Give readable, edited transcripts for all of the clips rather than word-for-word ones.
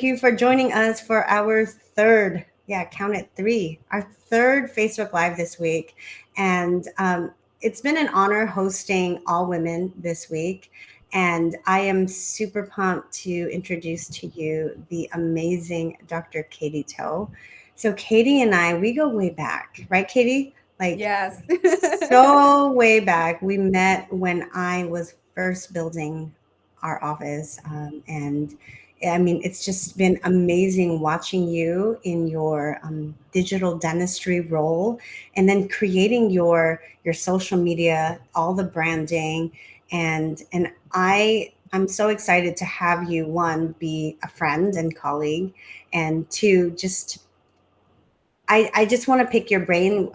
you for joining us for our third, yeah, count it three, our third Facebook Live this week. And it's been an honor hosting all women this week. And I am super pumped to introduce to you the amazing Dr. Katie Toe. So, Katie and I, we go way back, right, Katie? Like, Yes. so way back. We met when I was first building our office. And I mean, it's just been amazing watching you in your digital dentistry role, and then creating your social media, all the branding, and I'm so excited to have you, one, be a friend and colleague, and two, just I just want to pick your brain.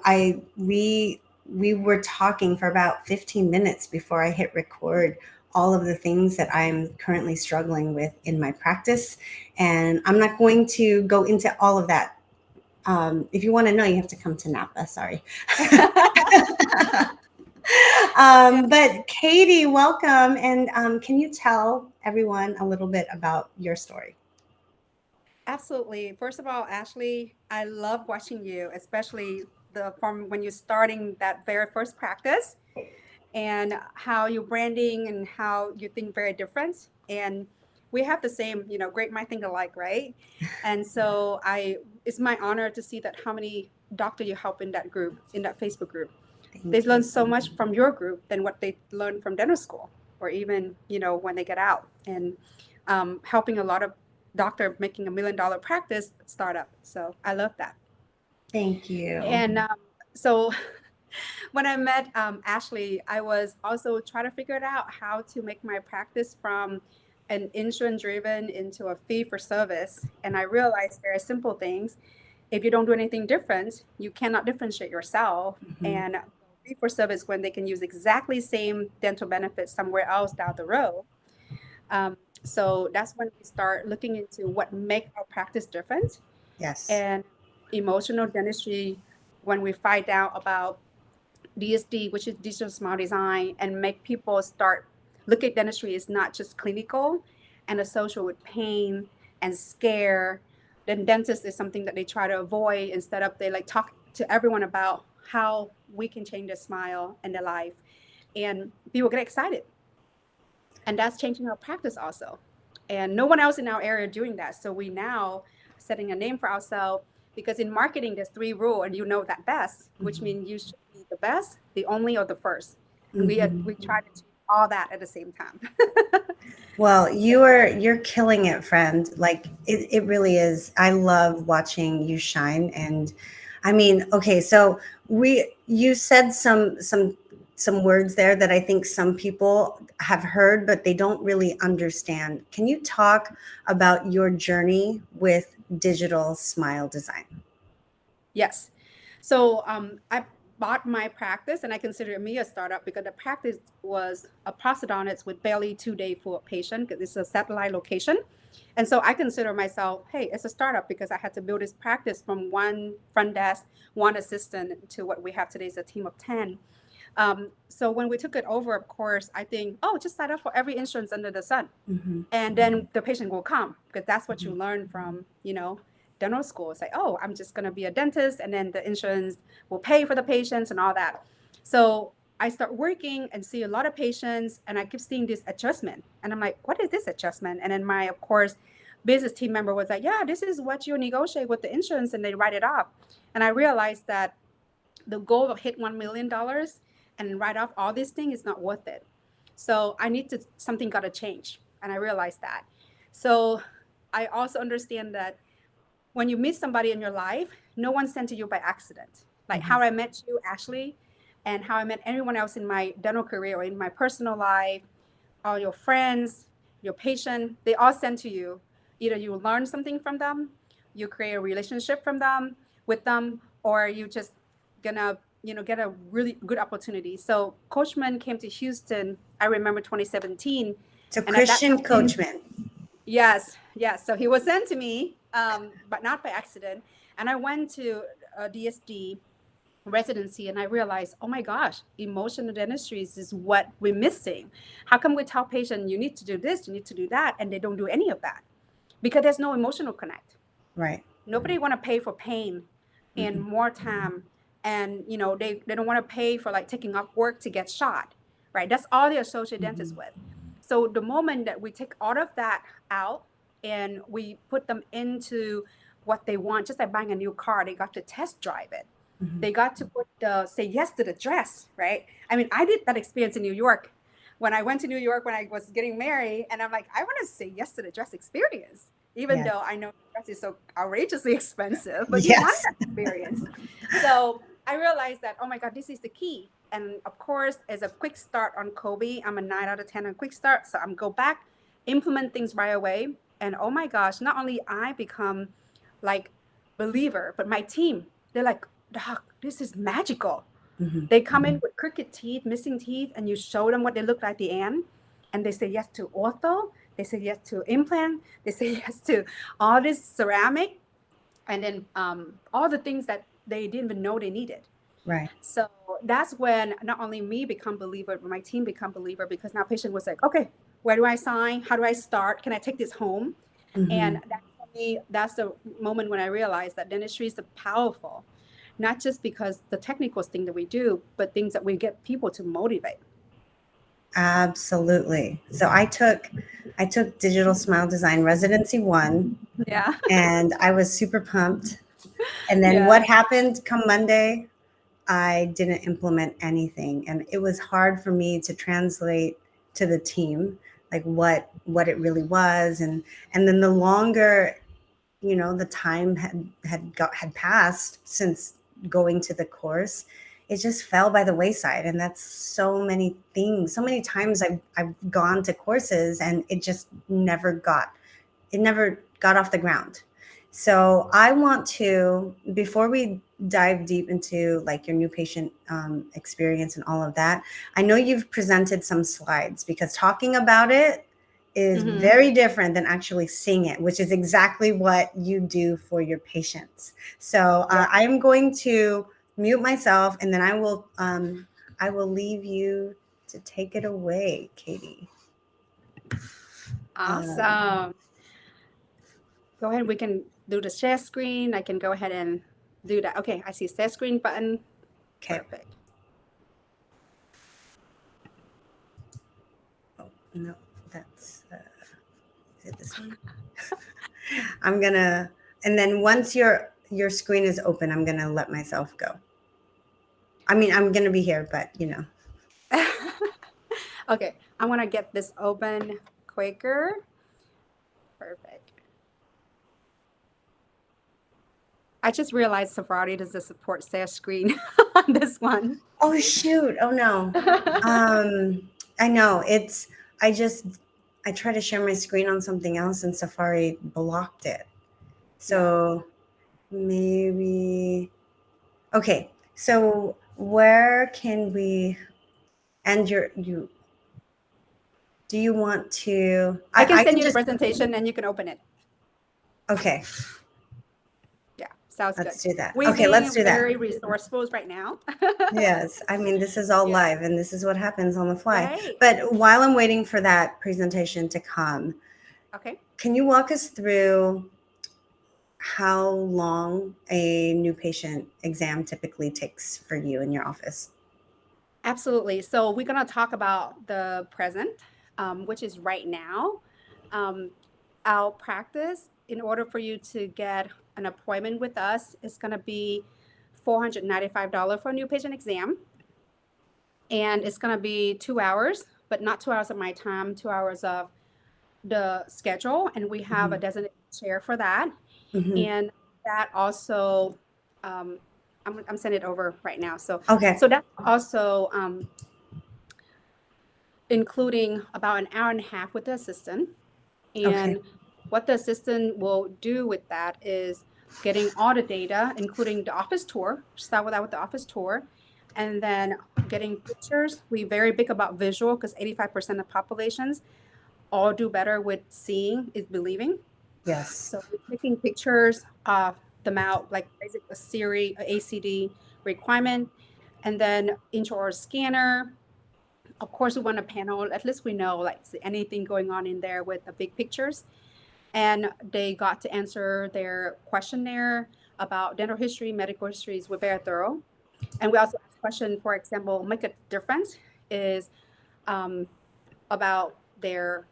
We were talking for about 15 minutes before I hit record, all of the things that I'm currently struggling with in my practice, and I'm not going to go into all of that. If you want to know, you have to come to Napa. Sorry. Yeah, But Katie, welcome, and can you tell everyone a little bit about your story? absolutely. First of all, Ashley, I love watching you, especially the from when you're starting that very first practice and how you're branding and how you think very different. And we have the same, great mind think alike, right? And so it's my honor to see that how many doctor you help in that group, in that Facebook group. They Thank learn you. so much from your group than what they learn from dental school or even when they get out, and helping a lot of doctor making $1 million practice startup. So I love that. Thank you. And so when I met Ashley, I was also trying to figure it out how to make my practice from an insurance driven into a fee for service. And I realized there are simple things. If you don't do anything different, you cannot differentiate yourself. Mhm. And fee for service, when they can use exactly same dental benefits somewhere else down the road. So that's when we start looking into what make our practice different. Yes. And emotional dentistry, when we find out about DSD, which is digital smile design, and make people start look at dentistry is not just clinical and associated with pain and scare. Then dentist is something that they try to avoid. Instead of they like talk to everyone about how we can change their smile and their life, and people get excited, and that's changing our practice also. And no one else in our area doing that, so we now setting a name for ourselves, because in marketing there's three rule, and you know that best, which Mhm. means you should be the best, the only, or the first. And we Mhm. try to do all that at the same time. Well, So, you're killing it, friend. Like it really is. I love watching you shine. And I mean, okay, so we you said some words there that I think some people have heard, but they don't really understand. Can you talk about your journey with digital smile design? yes. So I bought my practice, and I consider me a startup because the practice was a prosthodontist with barely 2 day for a patient because it's a satellite location. And so I consider myself, hey, it's a startup because I had to build this practice from one front desk, one assistant to what we have today is a team of 10. So when we took it over, of course, I think, oh, just sign up for every insurance under the sun. Hmm. And then the patient will come because that's what you Hmm. learn from, dental school. It's like, oh, I'm just going to be a dentist, and then the insurance will pay for the patients and all that. So I start working and see a lot of patients, and I keep seeing this adjustment. And I'm like, what is this adjustment? And then my, of course, business team member was like, yeah, this is what you negotiate with the insurance, and they write it off. And I realized that the goal of hit $1 million and write off all these things is not worth it. So I need to something got to change, and I realized that. So I also understand that when you meet somebody in your life, no one sent to you by accident. Like Hmm. how I met you, Ashley, and how I met everyone else in my dental career or in my personal life, all your friends, your patient, they all sent to you. Either you learn something from them, you create a relationship from them with them, or you just gonna get a really good opportunity. So Coachman came to Houston. I remember 2017, So and at that Christian time, Coachman. yes, yes. So he was sent to me, but not by accident. And I went to DSD residency, and I realized, oh my gosh, emotional dentistry is what we're missing. How come we tell patients you need to do this, you need to do that, and they don't do any of that? because there's no emotional connect. Right. Nobody want to pay for pain and Mm-mm. more time, and they don't want to pay for like taking off work to get shot, right? That's all they associate dentists Mm-hmm. with. So the moment that we take all of that out and we put them into what they want, just like buying a new car, they got to test drive it. Mm-hmm. They got to say yes to the dress, right? I mean, I did that experience in New York when I went to New York when I was getting married, and I'm like, I want to say yes to the dress experience, even Yes. though I know the dress is so outrageously expensive, but you want Yes. that experience. So I realized that, oh my God, this is the key. And of course, as a quick start on Kobe, I'm a 9 out of 10 on quick start. So I'm go back, implement things right away. And oh my gosh, not only I become like believer, but my team, they're like, Doc, this is magical. Mm-hmm. They come in with crooked teeth, missing teeth, and you show them what they look like at the end, and they say yes to ortho. They say yes to implant. They say yes to all this ceramic, and then all the things that they didn't even know they needed. Right. So that's when not only me become believer, but my team become believer, because now patient was like, okay, where do I sign? How do I start? Can I take this home? Mm-hmm. And that for me, that's the moment when I realized that dentistry is powerful, not just because the technical thing that we do, but things that we get people to motivate. Absolutely. So I took digital smile design residency 1, Yeah. and I was super pumped. And then Yeah. what happened come Monday? I didn't implement anything, and it was hard for me to translate to the team like what it really was. And then the longer, the time had passed since going to the course, it just fell by the wayside. And that's so many things, so many times I've gone to courses and it never got off the ground. So I want to, before we dive deep into like your new patient experience and all of that, I know you've presented some slides, because talking about it is Hmm. very different than actually seeing it, which is exactly what you do for your patients. So Yeah. I am going to mute myself, and then I will leave you to take it away, Katie. Um, Awesome. Go ahead. We can do the share screen. I can go ahead and do that. Okay. I see share screen button. okay. Perfect. Oh no, that's is it this one? I'm gonna, and then once your screen is open, I'm gonna let myself go. I mean, I'm gonna be here, but Okay. I want to get this open quicker. Perfect. I just realized Safari doesn't support share screen on this one. Oh shoot! Oh no. I know it's. I just I tried to share my screen on something else, and Safari blocked it. Yeah. So maybe okay. So where can we end your you? Do you want to? I can I send can you the just presentation and you can open it. okay. Yeah, sounds good. Let's do that. We're Okay, let's being do that. very resourceful right now. Yes, I mean, this is all Yeah, live and this is what happens on the fly. right. But while I'm waiting for that presentation to come, Okay, can you walk us through how long a new patient exam typically takes for you in your office? absolutely. So we're going to talk about the present, which is right now. Um, our practice, in order for you to get an appointment with us, is going to be $495 for a new patient exam. And it's going to be 2 hours, but not 2 hours of my time, 2 hours of the schedule. And we have a Hmm. designated chair for that. Hmm. And that also, um, I'm sending it over right now. So, Okay. so that's also including about an hour and a half with the assistant. Okay. And what the assistant will do with that is getting all the data, including the office tour. Start with that with the office tour, and then getting pictures. We're very big about visual because 85% of populations all do better with seeing is believing. Yes. So we're taking pictures of the mouth, like basic a Siri, a ACD requirement, and then intraoral scanner. Of course, we want a panel. At least we know like is anything going on in there with the big pictures. and they got to answer their questionnaire about dental history, medical histories. We're very thorough. And we also ask questions, for example, make a difference is um, about their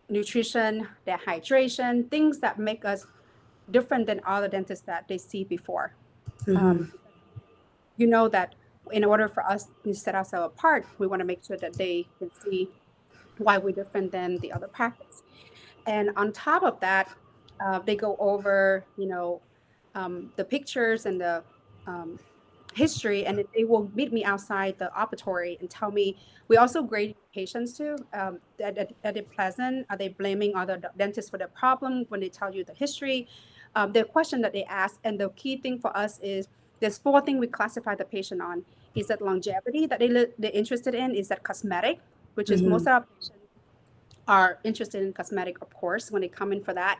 nutrition, their hydration, things that make us different than other dentists that they see before. Hmm. You know that in order for us to set ourselves apart, we want to make sure that they can see why we're different than the other practice. And on top of that, they go over, the pictures and the um, history, and then they will meet me outside the operatory and tell me. We also grade patients too. Are they pleasant? Are they blaming other dentists for the problem when they tell you the history? The question that they ask, and the key thing for us is there's four things we classify the patient on. Is that longevity that they're interested in? Is that cosmetic, which is most Hmm. of our patients are interested in cosmetic, of course, when they come in for that.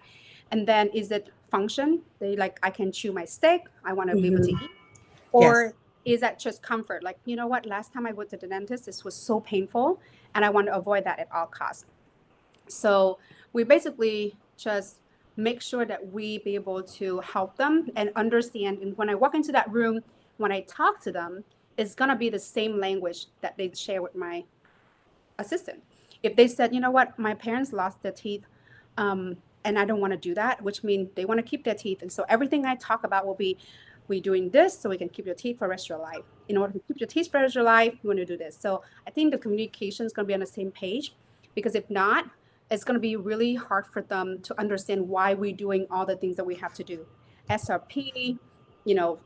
And then is it function? They like, I can chew my steak, I want to be able to Hmm. eat. Yes. Or is that just comfort? Like, you know what, last time I went to the dentist, this was so painful and I want to avoid that at all costs. So we basically just make sure that we be able to help them and understand. And when I walk into that room, when I talk to them, it's going to be the same language that they share with my assistant. If they said, you know what, my parents lost their teeth, and I don't want to do that, which means they want to keep their teeth. And so everything I talk about will be, we doing this so we can keep your teeth for the rest of your life. In order to keep your teeth for the rest of your life, you want to do this. So I think the communication is going to be on the same page, because if not, it's going to be really hard for them to understand why we're doing all the things that we have to do. SRP, you know,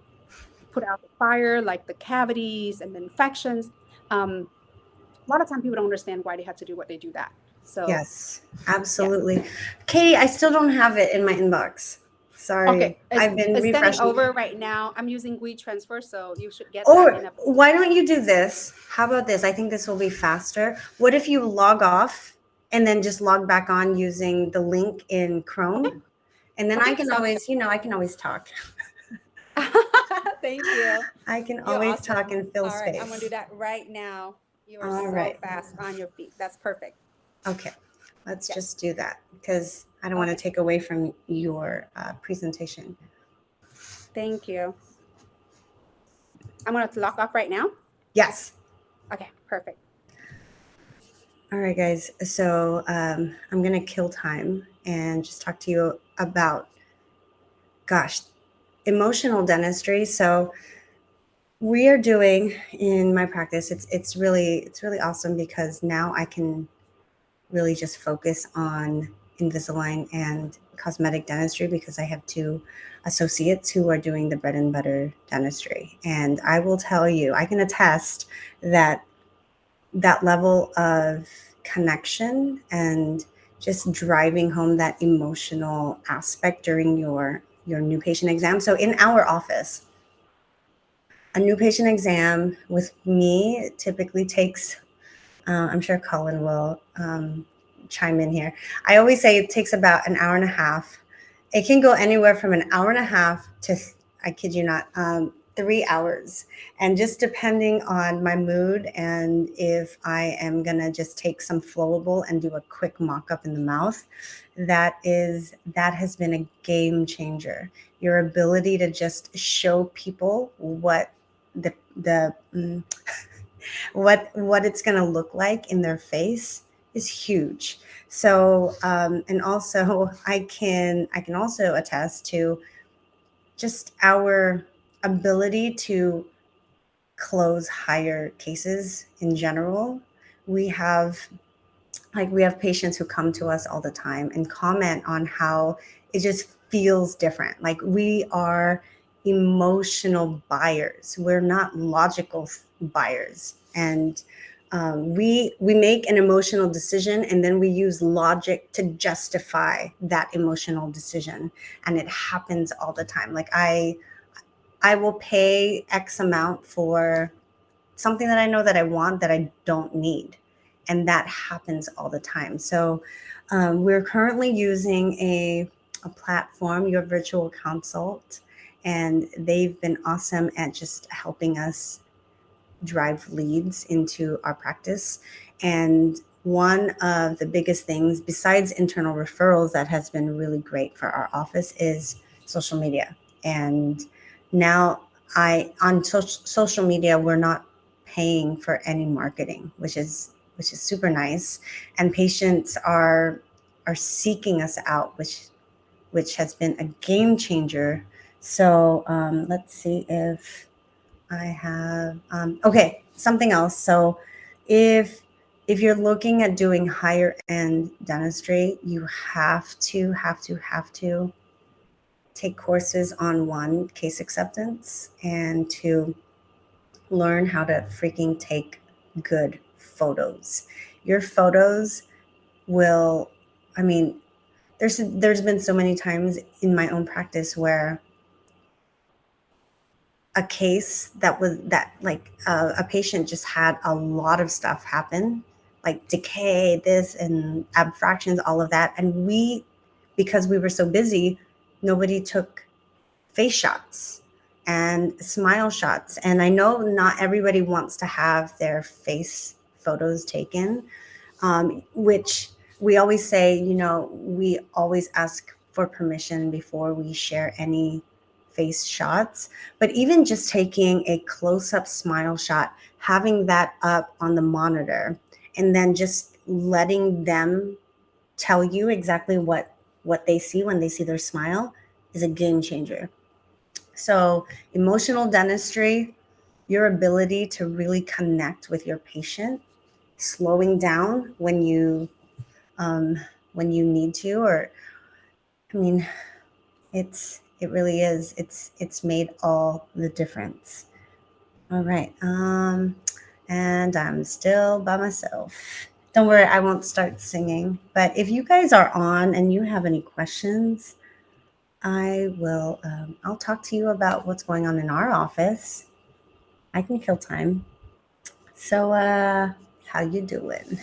put out the fire, like the cavities and the infections. A lot of time people don't understand why they have to do what they do that. So Yes, yeah. absolutely. Katie, I still don't have it in my inbox. Sorry. Okay. I've been It's sending refreshing. over right now. I'm using WeTransfer, so you should get that Or in a why don't you do this? How about this? I think this will be faster. What if you log off and then just log back on using the link in okay. Chrome? And then I Okay. can Sounds always, I can always talk. good. Thank you. I can You're always talk awesome. and fill All right, I'm gonna do space. that right now. You are All so right. fast on your feet. That's perfect. Okay. Let's Yes. just do that because I don't want to Okay. take away from your presentation. Thank you. I'm gonna lock off right now. Yes. Okay, perfect. All right, guys. So I'm going to kill time and just talk to you about, gosh, emotional dentistry. So we are doing in my practice. It's really awesome because now I can really just focus on Invisalign and cosmetic dentistry because I have two associates who are doing the bread and butter dentistry. And I will tell you, I can attest that that level of connection and just driving home that emotional aspect during your new patient exam. So in our office, a new patient exam with me typically takes, I'm sure Colin will chime in here. I always say it takes about an hour and a half. It can go anywhere from an hour and a half to, I kid you not, 3 hours. And just depending on my mood and if I am going to just take some flowable and do a quick mock up in the mouth, that has been a game changer. Your ability to just show people what the what it's going to look like in their face is huge. So and also I can also attest to just our ability to close higher cases in general. We have we have patients who come to us all the time and comment on how it just feels different. Like we are emotional buyers. We're not logical buyers. And we make an emotional decision and then we use logic to justify that emotional decision. And it happens all the time. Like I will pay X amount for something that I know that I want that I don't need. And that happens all the time. So we're currently using a platform, Your Virtual Consult, and they've been awesome at just helping us drive leads into our practice. And one of the biggest things besides internal referrals that has been really great for our office is social media. And now I on social media we're not paying for any marketing, which is super nice. And patients are seeking us out, which has been a game changer. So let's see if I have okay, something else. So if if you're looking at doing higher end dentistry, you have to take courses on one, case acceptance, and to learn how to freaking take good photos. Your photos will, I mean, there's been so many times in my own practice where a case that was that like a patient just had a lot of stuff happen, like decay, this and abfractions, all of that, and because we were so busy, nobody took face shots and smile shots. And I know not everybody wants to have their face photos taken, which we always say, we always ask for permission before we share any face shots. But even just taking a close up smile shot, having that up on the monitor, and then just letting them tell you exactly what they see when they see their smile is a game changer. So, emotional dentistry, your ability to really connect with your patient, slowing down um, when you need to, or I mean, it really is. It's made all the difference. All right, and I'm still by myself. Don't worry, I won't start singing. But if you guys are on and you have any questions, I will. I'll talk to you about what's going on in our office. I can kill time. So, how you doing?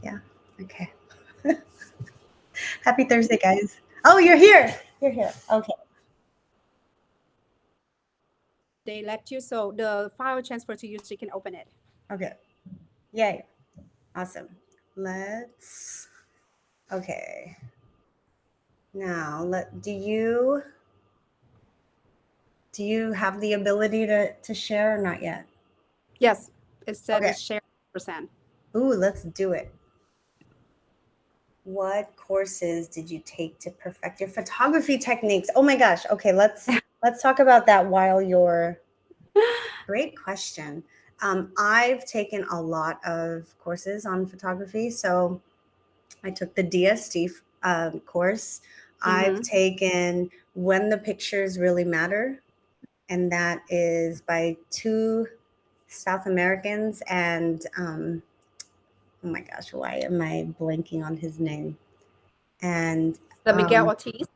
Yeah. Okay. Happy Thursday, guys. Oh, you're here. You're here. Okay. They let you, so the file transfer to you so you can open it. Okay. Yay. Awesome. Let's. Okay. Now, do you have the ability to share or not yet? Yes, it said Okay. it's share percent. Ooh, let's do it. What courses did you take to perfect your photography techniques? Oh my gosh. Okay, let's talk about that while you're. Great question. I've taken a lot of courses on photography. So I took the DST course. I've Mm-hmm. taken When the Pictures Really Matter, and that is by two South Americans. And oh my gosh, why am I blanking on his name? And The Miguel Ortiz.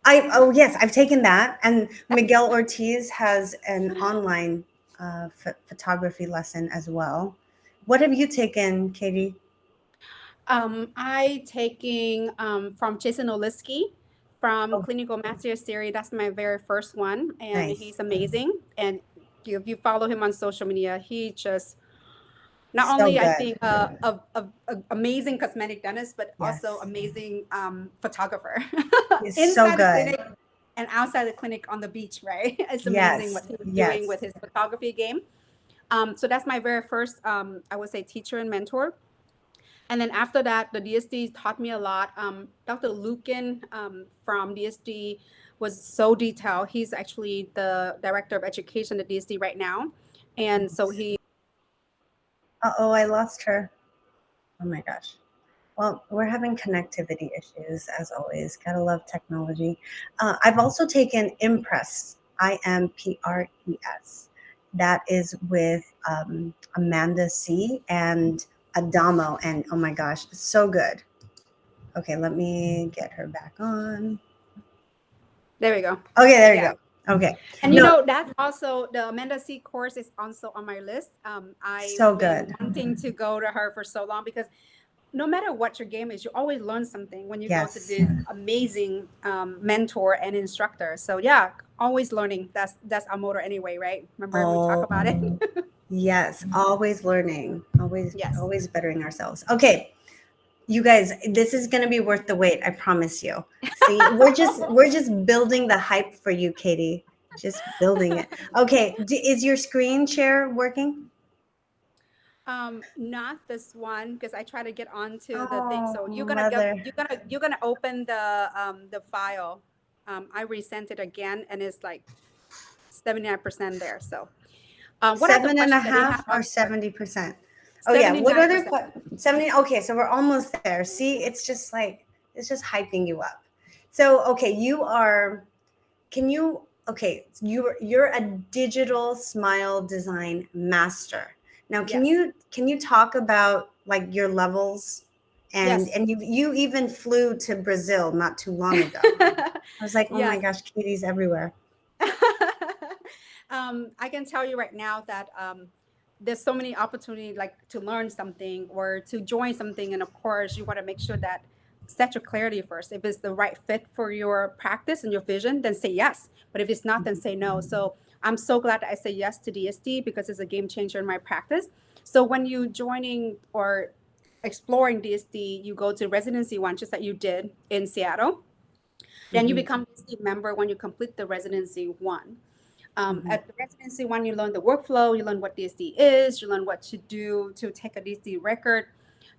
oh yes, I've taken that. And Miguel Ortiz has an online photography lesson as well. What have you taken, Katie? I taking from Jason Oliski from Oh, Clinical Master Series. That's my very first one, and nice. he's amazing. And if you follow him on social media, he just not So only I good. think a amazing cosmetic dentist, but also Yes. amazing photographer He's so inside the good. clinic and outside the clinic on the beach. Right, it's amazing Yes. what he was doing with Yes. his photography game. So that's my very first, I would say, teacher and mentor. And then after that, the DSD taught me a lot. Dr. Lukin from DSD was so detailed. He's actually the director of education at DSD right now. And so he Uh-oh, I lost her. Oh my gosh. Well, we're having connectivity issues as always. Gotta love technology. I've also taken Impress, IMPRES. That is with Amanda C. and Adamo. And oh my gosh, so good. Okay, let me get her back on. there we go. Okay, there you Yeah. go. Okay. And No, that's also the Amanda C course is also on my list. I've so been good. wanting to go to her for so long because no matter what your game is, you always learn something when you go to Yes. this amazing mentor and instructor. So yeah, Always learning. That's our motto anyway, right? Remember we talk Oh, about it. yes, always learning, Yes. always bettering ourselves. Okay, you guys, this is going to be worth the wait, I promise you. See, we're just building the hype for you, Katie. Just building it. Okay, is your screen share working? Not this one because I try to get onto the thing. Oh, So mother. you're gonna open the file. I resent it again, and it's like 79% there. So, what are the Seven and a questions that you half have or on 70%? Oh yeah. What other 79%? 70? Okay, so we're almost there. See, it's just hyping you up. So okay, you are. Can you? Okay, you're a digital smile design master. Now, Yes. can you talk about like your levels? Yes. And you even flew to Brazil not too long ago. I was like, oh my Yes. gosh, Katie's everywhere. I can tell you right now that there's so many opportunities like to learn something or to join something, and of course, you want to make sure that set your clarity first. If it's the right fit for your practice and your vision, then say yes. But if it's not, then say no. So I'm so glad that I say yes to DSD because it's a game changer in my practice. So when you joining or exploring DSD, you go to residency one, just like you did in Seattle. Then you Hmm. become DSD member when you complete the residency one. Hmm. At the residency one, you learn the workflow, you learn what DSD is, you learn what to do to take a DSD record.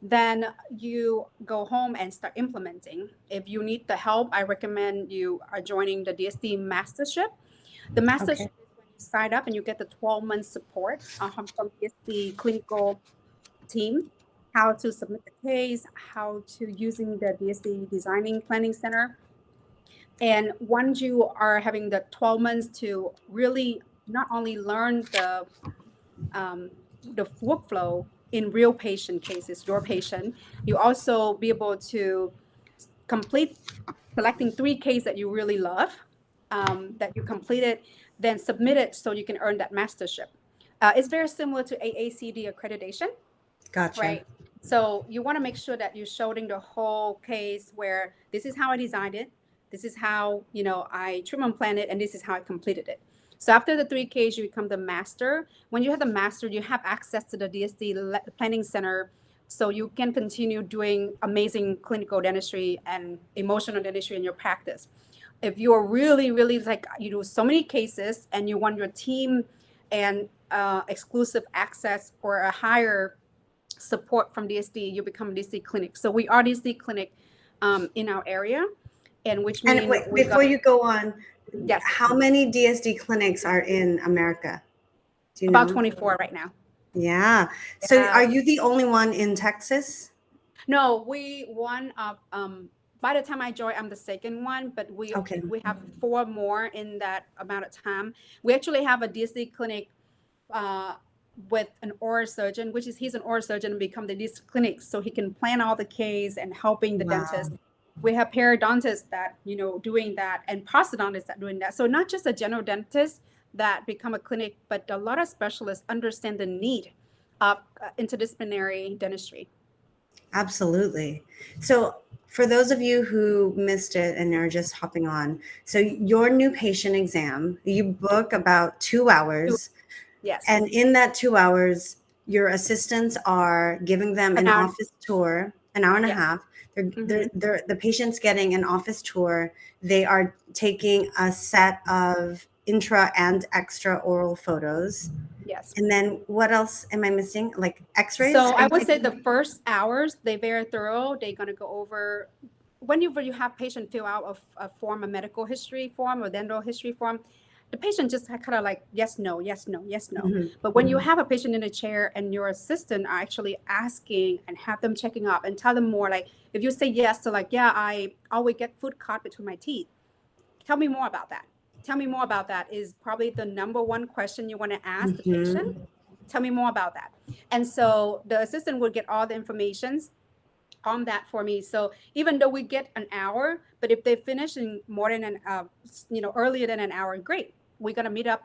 Then you go home and start implementing. If you need the help, I recommend you are joining the DSD mastership. The Okay. mastership is when you sign up and you get the 12-month support from DSD clinical team, how to submit the case, how to using the DSD designing planning center. And once you are having the 12 months to really not only learn um, the workflow in real patient cases, your patient, you also be able to complete selecting 3 cases that you really love, that you completed, then submit it so you can earn that mastership. It's very similar to AACD accreditation, Gotcha. right? So you want to make sure that you're showing the whole case where this is how I designed it, this is how I treatment planned it, and this is how I completed it. So after the 3Ks, you become the master. When you have the master, you have access to the DSD planning center, so you can continue doing amazing clinical dentistry and emotional dentistry in your practice. If you're really, really like you do so many cases and you want your team and exclusive access or a higher support from DSD, you become DSD clinic. So we are DSD clinic in our area, and which And mean wait, we before got you go on, yes, how many DSD clinics are in America? Do you about know? 24 right now. Yeah. So Yeah. are you the only one in Texas? No, we one of by the time I joined, I'm the second one, but Okay. we have 4 more in that amount of time. We actually have a DSD clinic uh, with an oral surgeon, which is he's an oral surgeon and become the DSD clinic, so he can plan all the case and helping the dentist. Wow. We have periodontists that doing that, and prosthodontists that doing that. So not just a general dentist that become a clinic, but a lot of specialists understand the need of interdisciplinary dentistry. Absolutely. So for those of you who missed it and are just hopping on, so your new patient exam, you book about 2 hours. Yes, And in that 2 hours, your assistants are giving them an an hour. office tour, an hour and a Yes. half. Hmm. The patient's getting an office tour. They are taking a set of intra and extra oral photos. Yes. And then what else am I missing? Like x-rays? So Are I you would say taking? the first hours they very thorough. They're gonna go over whenever you have patient fill out a form, a medical history form or dental history form. The patient just kind of like yes, no, yes, no, yes, no. Mhm. But when you have a patient in a chair and your assistant are actually asking and have them checking up and tell them more, like if you say yes to like yeah, I always get food caught between my teeth. Tell me more about that. Tell me more about that is probably the number one question you want to ask the patient. Mhm. Tell me more about that. And so the assistant would get all the information on that for me. So even though we get an hour, but if they finish in more than earlier than an hour, great. We're gonna meet up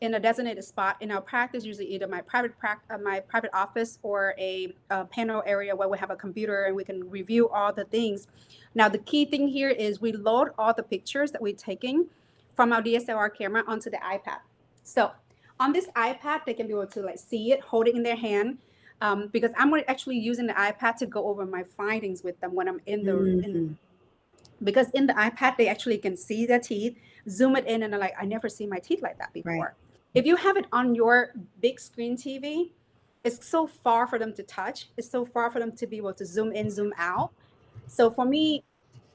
in a designated spot in our practice, usually either my private office or a panel area where we have a computer and we can review all the things. Now the key thing here is we load all the pictures that we're taking from our DSLR camera onto the iPad. So on this iPad, they can be able to like see it, hold it in their hand, because I'm actually using the iPad to go over my findings with them when I'm in, Mm-hmm. because in the iPad they actually can see their teeth, zoom it in, and they're like, I never seen my teeth like that Right. before. If you have it on your big screen TV, it's so far for them to touch. It's so far for them to be able to zoom in, zoom out. So for me,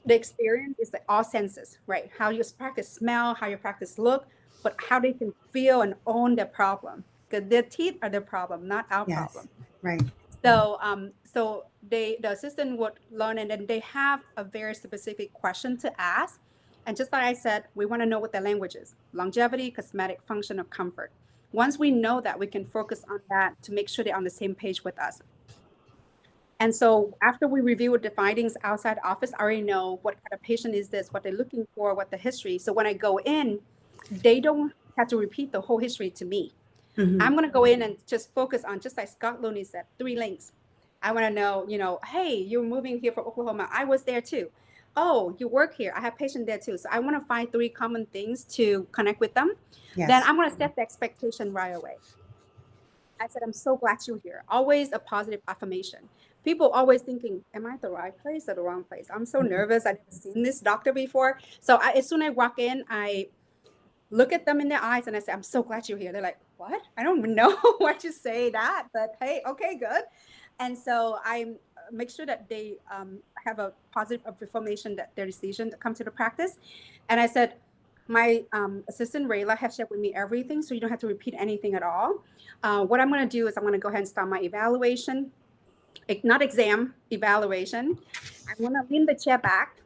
the experience is like all senses, right? How you practice smell, how you practice look, but how they can feel and own their problem. Because their teeth are their problem, not our Yes. problem. Right. So the assistant would learn, and then they have a very specific question to ask. And just like I said, we want to know what the language is: longevity, cosmetic, function, or comfort. Once we know that, we can focus on that to make sure they're on the same page with us. And so after we review the findings outside office, I already know what kind of patient is this, what they're looking for, what the history. So when I go in, they don't have to repeat the whole history to me. Mm-hmm. I'm going to go in and just focus on, just like Scott Looney said, 3 links. I want to know, hey, you're moving here from Oklahoma. I was there too. Oh, you work here. I have patients there too. So I want to find 3 common things to connect with them. Then Yes. I'm going to set the expectation right away. I said, I'm so glad you're here. Always a positive affirmation. People always thinking, am I at the right place or the wrong place? I'm so Mm-hmm. nervous. I've never seen this doctor before. So as soon as I walk in, I look at them in their eyes and I say, I'm so glad you're here. They're like, what? I don't even know why you say that, but hey, okay, good. And so I make sure that they have a positive affirmation that their decision to come to the practice. And I said, my assistant Rayla has shared with me everything, so you don't have to repeat anything at all. What I'm going to do is I'm going to go ahead and start my evaluation, not exam, evaluation. I'm going to lean the chair back.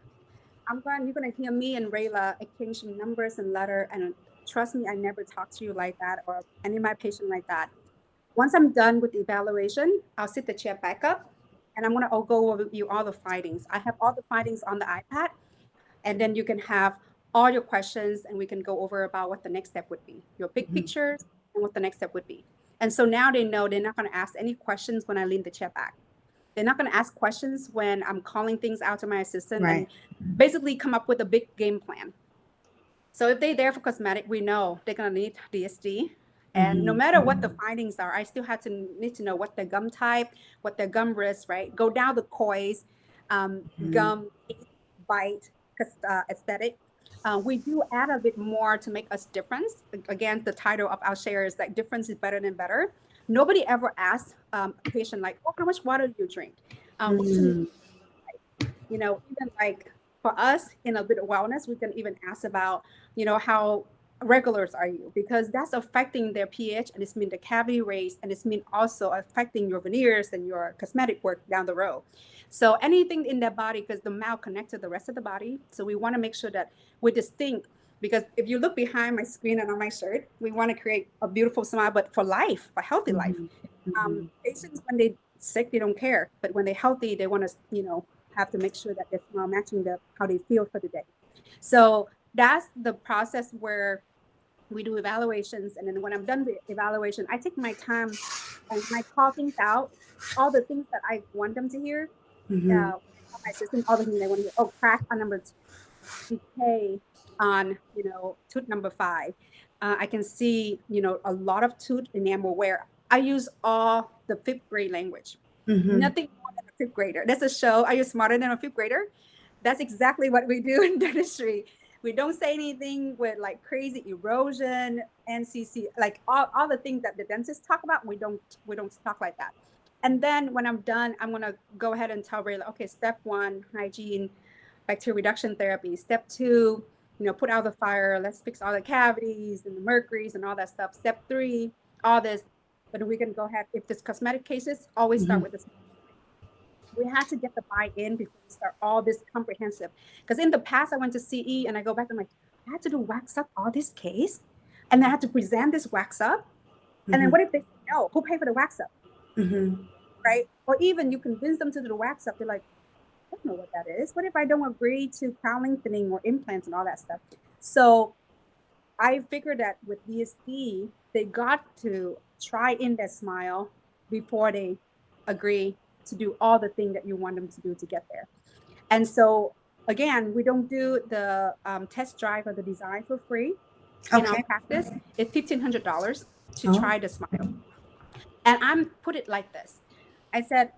You're gonna hear me and Rayla exchanging numbers and letter, and trust me, I never talk to you like that or any of my patient like that. Once I'm done with the evaluation, I'll sit the chair back up and I'm gonna go over with you all the findings. I have all the findings on the iPad, and then you can have all your questions and we can go over about what the next step would be, your big Mm-hmm. pictures and what the next step would be. And so now they know they're not gonna ask any questions when I lean the chair back. They're not going to ask questions when I'm calling things out to my assistant Right. and basically come up with a big game plan. So if they're there for cosmetic, we know they're going to need DSD. And no Mm-hmm. matter what the findings are, I still have to need to know what their gum type, what their gum risk, right? Go down the coys, Mm-hmm. gum, bite, aesthetic. We do add a bit more to make us difference. Again, the title of our share is like difference is better than better. Nobody ever asks a patient like, oh, how much water do you drink? We can, Mm-hmm. even like for us in a bit of wellness, we can even ask about, how regulars are you? Because that's affecting their pH and it's mean the cavity raise and it's mean also affecting your veneers and your cosmetic work down the road. So anything in their body, because the mouth connects to the rest of the body. So we want to make sure that we're distinct. Because if you look behind my screen and on my shirt, we want to create a beautiful smile, but for life, for healthy life. Mm-hmm. Mm-hmm. Patients, when they sick, they don't care, but when they're healthy, they want to, have to make sure that they're matching how they feel for the day. So that's the process where we do evaluations, and then when I'm done with evaluation, I take my time and when I call things out, all the things that I want them to hear. Mm-hmm. When I call my assistant, all the things they want to hear. Oh, crack on number 2, decay on tooth number 5. I can see a lot of tooth enamel wear. I use all the 5th grade language, Mm-hmm. nothing more than a 5th grader. That's a show. Are you smarter than a 5th grader? That's exactly what we do in dentistry. We don't say anything with like crazy erosion, NCC, like all the things that the dentists talk about. We don't talk like that. And then when I'm done, I'm gonna go ahead and tell Ray, like, okay, step 1, hygiene, bacteria reduction therapy. Step 2, put out the fire. Let's fix all the cavities and the mercuries and all that stuff. Step 3, all this. But we can go ahead. If this cosmetic cases, always start Mm-hmm. with this. We had to get the buy-in before we start all this comprehensive. Because in the past, I went to CE and I go back and I'm like, I had to do wax up all this case, and then I had to present this wax up. And then Mm-hmm. what if they say no? Who paid for the wax up, Mm-hmm. right? Or even you convince them to do the wax up. They're like, I don't know what that is. What if I don't agree to crown lengthening or implants and all that stuff? So I figured that with DSD, they got to try in that smile before they agree to do all the thing that you want them to do to get there. And so again, we don't do the test drive or the design for free. In our Okay. practice, it's $1,500 to Oh, try the smile. And I'm put it like this. I said,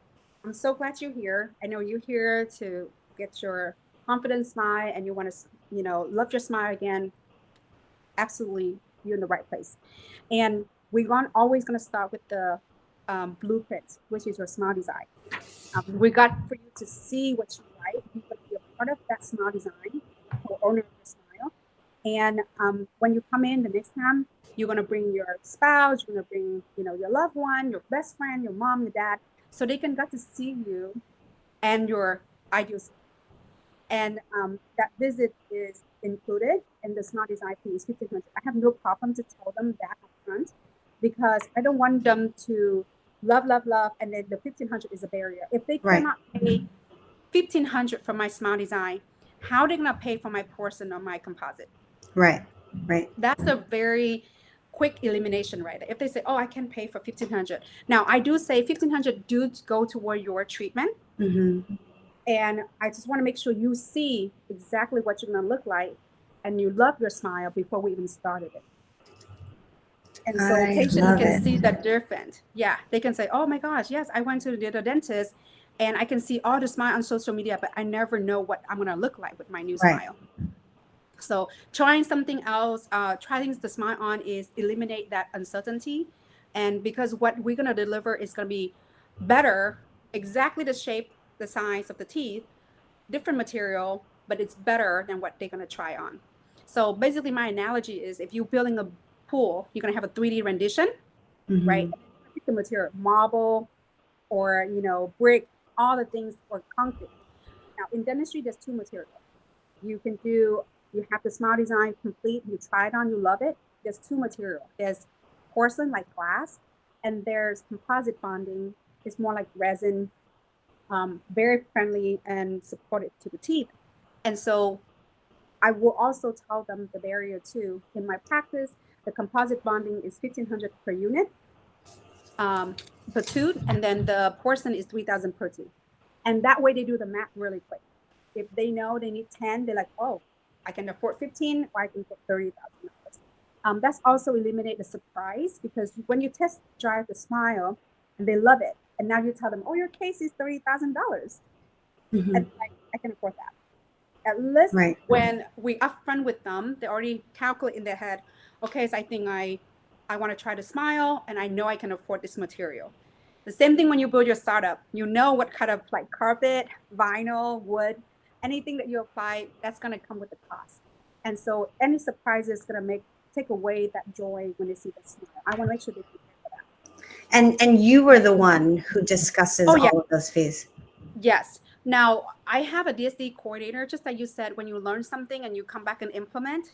I'm so glad you're here. I know you're here to get your confidence smile and you want to, love your smile again. Absolutely, you're in the right place. And always going to start with the blueprint, which is your smile design. We got for you to see what you like. You're going to be a part of that smile design or owner of your smile. And when you come in the next time, you're going to bring your spouse, you're going to bring, your loved one, your best friend, your mom, your dad, so they can get to see you and your ideal smile. And that visit is included in the smart design fee is 1,500. I have no problem to tell them that up front because I don't want them to love, love, love, and then the 1,500 is a barrier. If they right, cannot pay 1,500 for my smart design, how are they gonna pay for my porcelain or my composite? right, right. That's a very quick elimination, right? If they say, "Oh, I can pay for 1,500," now I do say 1,500 do go toward your treatment. Mm-hmm. And I just want to make sure you see exactly what you're going to look like and you love your smile before we even started it. And so I patient love can it. see that different. Yeah, they can say, "Oh my gosh, yes, I went to the dentist and I can see all the smile on social media, but I never know what I'm going to look like with my new Right, smile." So trying something else, trying the smile on is eliminate that uncertainty. And because what we're going to deliver is going to be better, exactly the shape, the size of the teeth, different material, but it's better than what they're going to try on. So basically, my analogy is if you're building a pool, you're going to have a 3D rendition, right? mm-hmm. And then you're gonna pick the material, marble or brick, all the things, or concrete. Now in dentistry, there's two materials. You can do. You have the smile design complete. You try it on, you love it. There's two material. There's porcelain like glass, and there's composite bonding. It's more like resin, very friendly and supportive to the teeth. And so I will also tell them the barrier too. In my practice, the composite bonding is 1,500 per unit, per tooth, and then the porcelain is 3,000 per tooth. And that way they do the math really quick. If they know they need 10, they're like, oh, I can afford 15 or I can afford $30,000. That's also eliminate the surprise because when you test drive the smile and they love it, and now you tell them, oh, your case is $30,000, Mm-hmm. and I can afford that. At least Right. when we upfront with them, they already calculate in their head, okay, so I think I want to try to smile and I know I can afford this material. The same thing when you build your startup, you know what kind of like carpet, vinyl, wood, anything that you apply, that's going to come with the cost. And so any surprise is going to take away that joy when they see the smile. I want to make sure they prepare for that. And you were the one who discusses Oh yeah. all of those fees. Yes. Now, I have a DSD coordinator, just like you said, when you learn something and you come back and implement,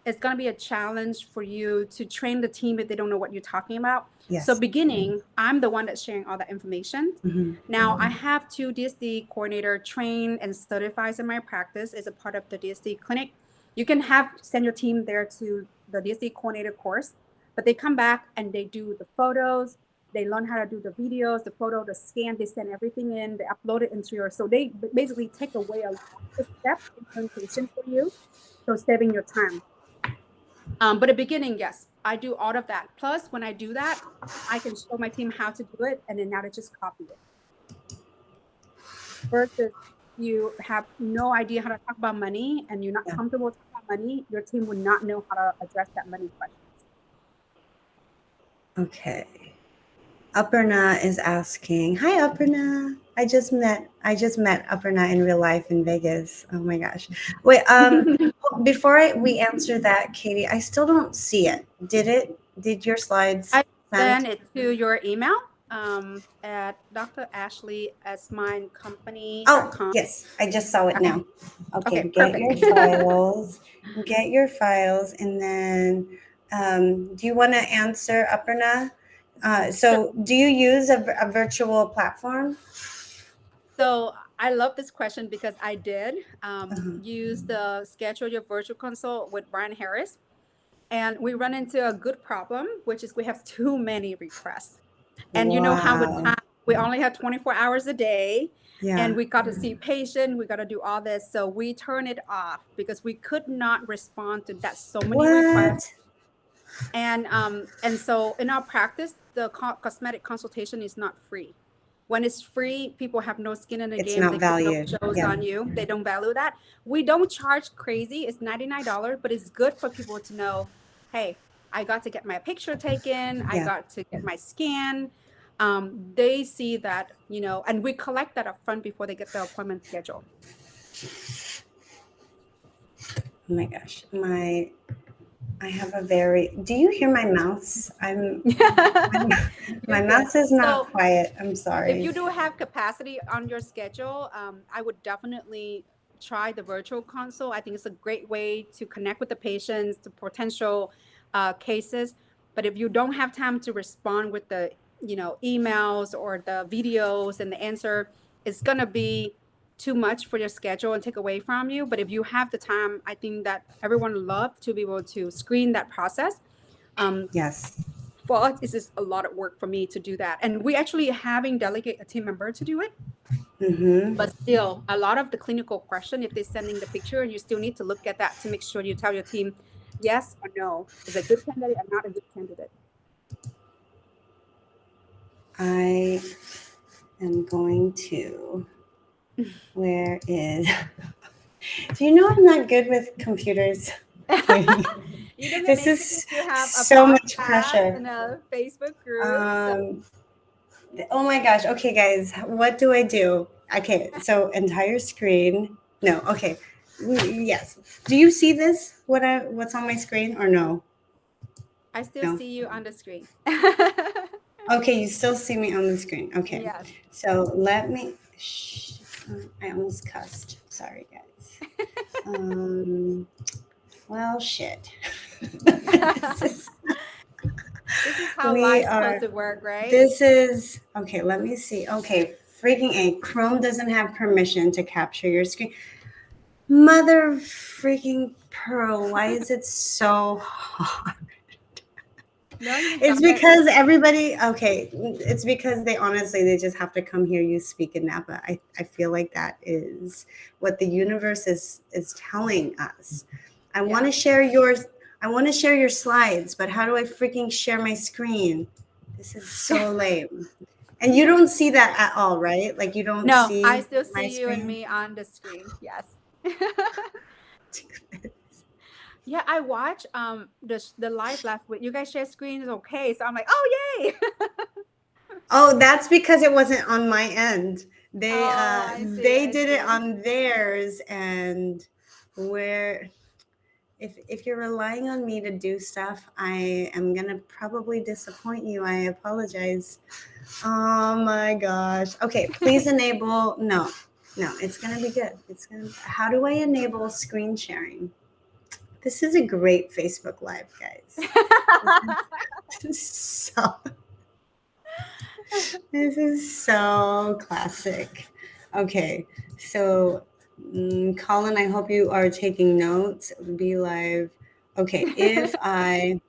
it's going to be a challenge for you to train the team if they don't know what you're talking about. So, Yes. beginning, I'm the one that's sharing all that information. Mm-hmm. Now, I have two DSD coordinator trained and certified in my practice as a part of the DSD clinic. You can send your team there to the DSD coordinator course, but they come back and they do the photos, they learn how to do the videos, the photo, the scan, they send everything in, they upload it into your, so they basically take away a lot of the steps in implementation for you. So saving your time. But at the beginning, yes, I do all of that. Plus, when I do that, I can show my team how to do it, and then now they just copy it. Versus you have no idea how to talk about money and you're not Yeah. comfortable talking about money, your team would not know how to address that money question. Okay. Aparna is asking, "Hi, Aparna. I just met Aparna in real life in Vegas. Oh my gosh. Wait, before we answer that, Katie, I still don't see it. Did your slides I send? send it to your email at Oh, drashley@sminecompany.com. yes, I just saw it Okay. now. Okay, Okay, get perfect. your files. Get your files, and then do you want to answer Aparna? Sure. So, do you use a virtual platform? So I love this question because I did Uh-huh. use the schedule your virtual consult with Brian Harris. And we run into a good problem, which is we have too many requests. And you know how with Wow. time, we only have 24 hours a day. And Yeah. we got to see patient, we got to do all this. So we turn it off because we could not respond to that so many requests. What? And so in our practice, the cosmetic consultation is not free. When it's free, people have no skin in the It's game. not They put no valued. shows Yeah. on you. They don't value that. We don't charge crazy. It's $99, but it's good for people to know, hey, I got to get my picture taken. I Yeah. got to get my scan. They see that, and we collect that up front before they get the appointment scheduled. Oh my gosh. I have a very, do you hear my mouse? You're My good. mouse is not So quiet. I'm if sorry. you do have capacity on your schedule, I would definitely try the virtual console. I think it's a great way to connect with the patients, the potential cases. But if you don't have time to respond with the emails or the videos and the answer, it's gonna be too much for your schedule and take away from you. But if you have the time, I think that everyone would love to be able to screen that process. Um, Yes. for us, it's just a lot of work for me to do that. And we actually having delegate a team member to do it. Mm-hmm. But still, a lot of the clinical question, if they're sending the picture, you still need to look at that to make sure you tell your team yes or no, is a good candidate or not a good candidate. I am going to, where is, do you know I'm not good with computers? You're doing This amazing if is you have a so much podcast pressure. and a Facebook group. So Um, oh my gosh. Okay, guys, what do I do? Okay, so entire screen. No, okay. Yes. Do you see this? What's on my screen or no? I still No. see you on the screen. Okay, you still see me on the screen. Okay. Yes. So let me I almost cussed. Sorry, guys. Um well, shit. This is This is how we life's supposed are to work, right? This is okay, let me see. Okay, freaking A. Chrome doesn't have permission to capture your screen. Mother freaking Pearl, why is it so hard? No, you It's got it. because everybody, okay, it's because they just have to come hear you speak in Napa. I feel like that is what the universe is telling us. I want Yeah. to share yours. I want to share your slides, but how do I freaking share my screen? This is so lame. And you don't see that at all, right? Like you don't No, I see still my see you and screen. me on the screen. Yes. Yeah, I watched the live last week. You guys share screens, okay? So I'm like, oh yay! Oh, that's because it wasn't on my end. They Oh, uh I see. they I did it see. on theirs, and where if you're relying on me to do stuff, I am gonna probably disappoint you. I apologize. Oh my gosh. Okay, please enable. No, no, it's gonna be good. It's gonna. How do I enable screen sharing? This is a great Facebook Live, guys. This is so. This is so classic. Okay, so Colin, I hope you are taking notes. Be live. Okay, if I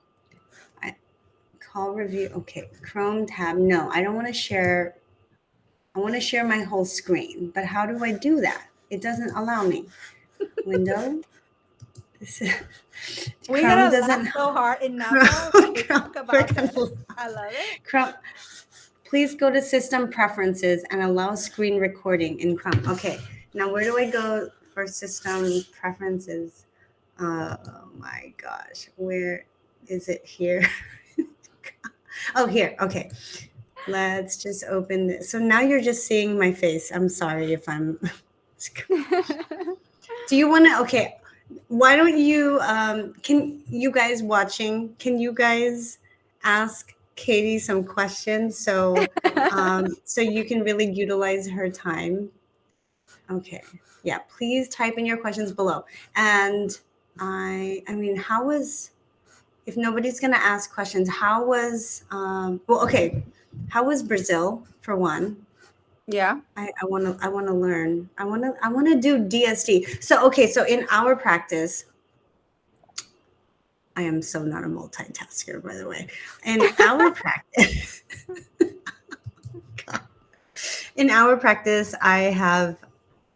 call review. Okay, Chrome tab. No, I don't want to share. I want to share my whole screen, but how do I do that? It doesn't allow me. Window. This is, We're Chrome gonna laugh doesn't. so hard in Napa when Chrome, we Chrome, talk we're about gonna this. I love it. Chrome. Please go to System Preferences and allow screen recording in Chrome. Okay, now where do I go for System Preferences? Oh my gosh, where is it here? Oh, here. Okay, let's just open this. So now you're just seeing my face. I'm sorry if I'm. Do you want to? Okay, why don't you? Can you guys watching? Can you guys ask Katie some questions so you can really utilize her time? Okay, yeah. Please type in your questions below. And I mean, how was? If nobody's gonna ask questions, how was? Well, okay. How was Brazil for one? Yeah. I want to learn. I want to do DST. So okay, so in our practice, I am so not a multitasker, by the way. In our practice, In our practice, I have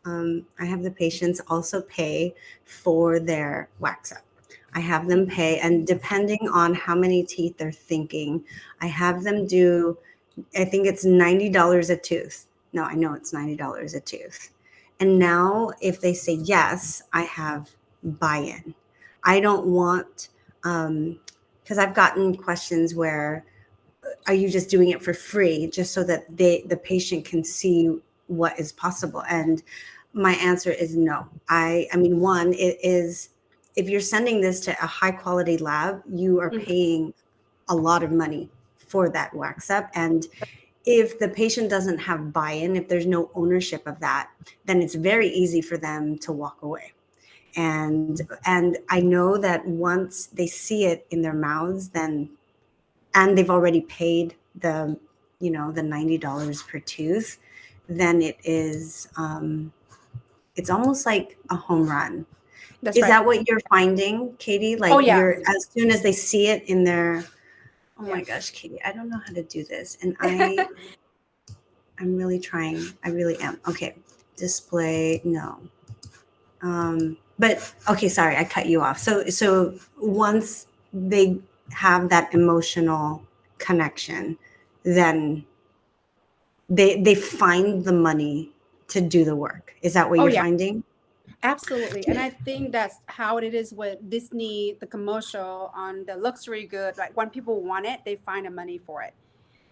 the patients also pay for their wax up. I have them pay, and depending on how many teeth they're thinking, I have them do. I think it's $90 a tooth. No, I know it's $90 a tooth. And now, if they say yes, I have buy-in. I don't want because I've gotten questions where are you just doing it for free just so that the patient can see what is possible? And my answer is no. I mean, one, it is, if you're sending this to a high quality lab, you are Mhm. paying a lot of money for that wax up. And if the patient doesn't have buy-in, if there's no ownership of that, then it's very easy for them to walk away. And I know that once they see it in their mouths, then, and they've already paid the, the $90 per tooth, then it's almost like a home run. That's Is right. that what you're finding, Katie? Oh Like, yeah, you're, as soon as they see it in their, oh yeah. my gosh, Katie, I don't know how to do this, and I'm really trying. I really am. Okay, display, no. But okay, sorry, I cut you off. So once they have that emotional connection, then they find the money to do the work. Is that what Oh you're yeah. finding? Absolutely. And I think that's how it is with Disney, the commercial on the luxury good. Like when people want it, they find the money for it.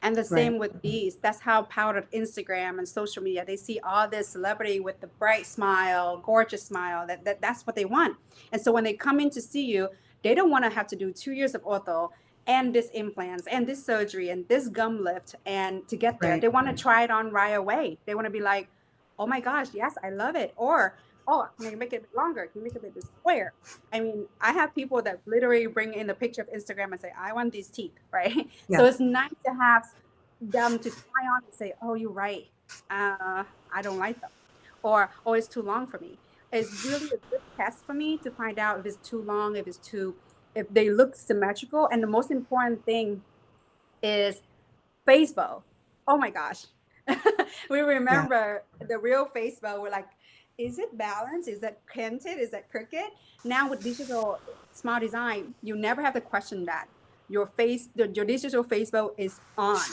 And the Right. same with these. That's how powered of Instagram and social media. They see all this celebrity with the bright smile, gorgeous smile. That's what they want. And so when they come in to see you, they don't want to have to do 2 years of ortho and this implants and this surgery and this gum lift and to get there. Right. They want to try it on right away. They want to be like, oh my gosh, yes, I love it. Or, oh, can I make it a bit longer? Can you make it a bit square? I mean, I have people that literally bring in the picture of Instagram and say, I want these teeth, right? Yeah. So it's nice to have them to try on and say, oh, you're right. I don't like them. Or, oh, it's too long for me. It's really a good test for me to find out if it's too long, if they look symmetrical. And the most important thing is Facebook. Oh my gosh. We Yeah. remember the real Facebook. We're like, is it balanced? Is that canted? Is that crooked? Now with digital smart design, you never have to question that. Your digital Facebook is on.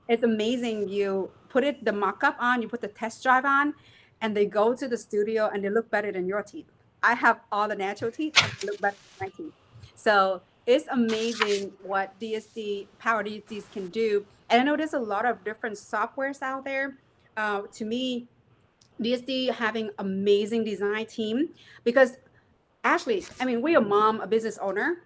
It's amazing. You put the mock-up on, you put the test drive on, and they go to the studio and they look better than your teeth. I have all the natural teeth and they look better than my teeth. So it's amazing what DSD power DSDs can do. And I know there's a lot of different softwares out there. To me, DSD having amazing design team because Ashley, I mean, we're a mom, a business owner,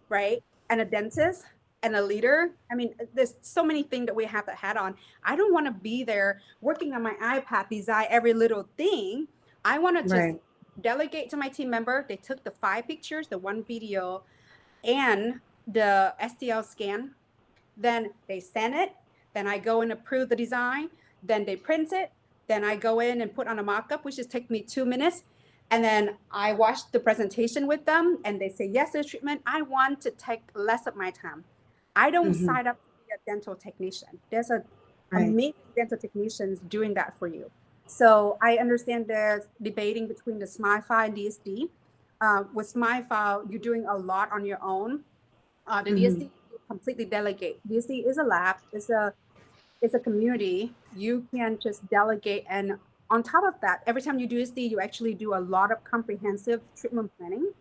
right? And a dentist and a leader. I mean, there's so many things that we have to hat on. I don't want to be there working on my iPad, design every little thing. I want to just Right. delegate to my team member. They took the 5 pictures, the one video, and the STL scan. Then they send it. Then I go and approve the design. Then they print it. Then I go in and put on a mock-up, which just takes me 2 minutes. And then I watch the presentation with them and they say yes to the treatment. I want to take less of my time. I don't Hmm. sign up to be a dental technician. There's a Right. amazing dental technicians doing that for you. So I understand there's debating between the SmileFile and DSD. With SmileFile, you're doing a lot on your own. The Hmm. DSD you completely delegate. DSD is a lab. It's a community. You can just delegate, and on top of that, every time you do DSD, you actually do a lot of comprehensive treatment planning.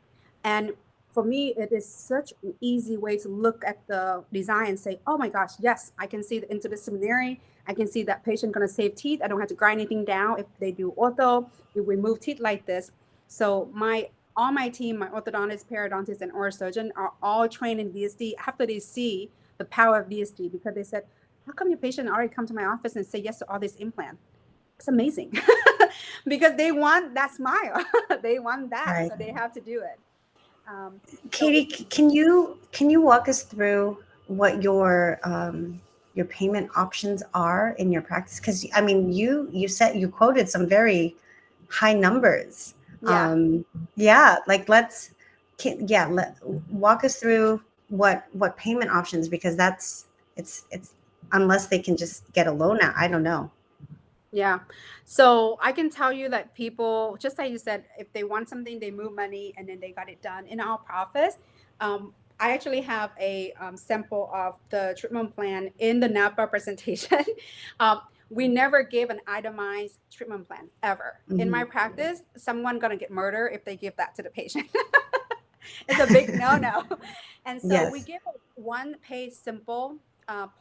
And for me, it is such an easy way to look at the design and say, "Oh my gosh, yes, I can see the interdisciplinary. I can see that patient going to save teeth. I don't have to grind anything down if they do ortho. You remove teeth like this." So my team, my orthodontist, periodontist, and oral surgeon are all trained in DSD after they see the power of DSD because they said, how come your patient already come to my office and say yes to all this implant? It's amazing because they want that smile. They want that. Right. So they have to do it. Um, so Katie, it's, can you walk us through what your payment options are in your practice? Because I mean, you said, you quoted some very high numbers. yeah. Um, yeah, like yeah, walk us through what payment options, because that's it's unless they can just get a loan out. I don't know. Yeah. So I can tell you that people, just like you said, if they want something, they move money and then they got it done. In our office, I actually have a sample of the treatment plan in the NAPA presentation. um, we never give an itemized treatment plan ever. In my Mhm. practice, someone gonna get murdered if they give that to the patient. It's a big no-no. And so we Yes. give a one-page simple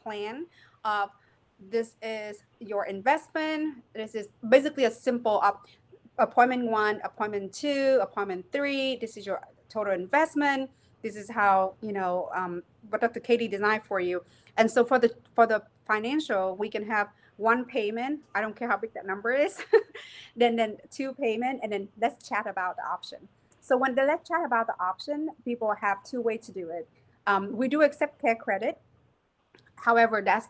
plan of this is your investment. This is basically a simple appointment one, appointment two, appointment three. This is your total investment. This is how what Dr. Katie designed for you. And so for the financial, we can have one payment. I don't care how big that number is. then two payment, and then let's chat about the option. So when they let's chat about the option, people have two ways to do it. We do accept care credit. However, that's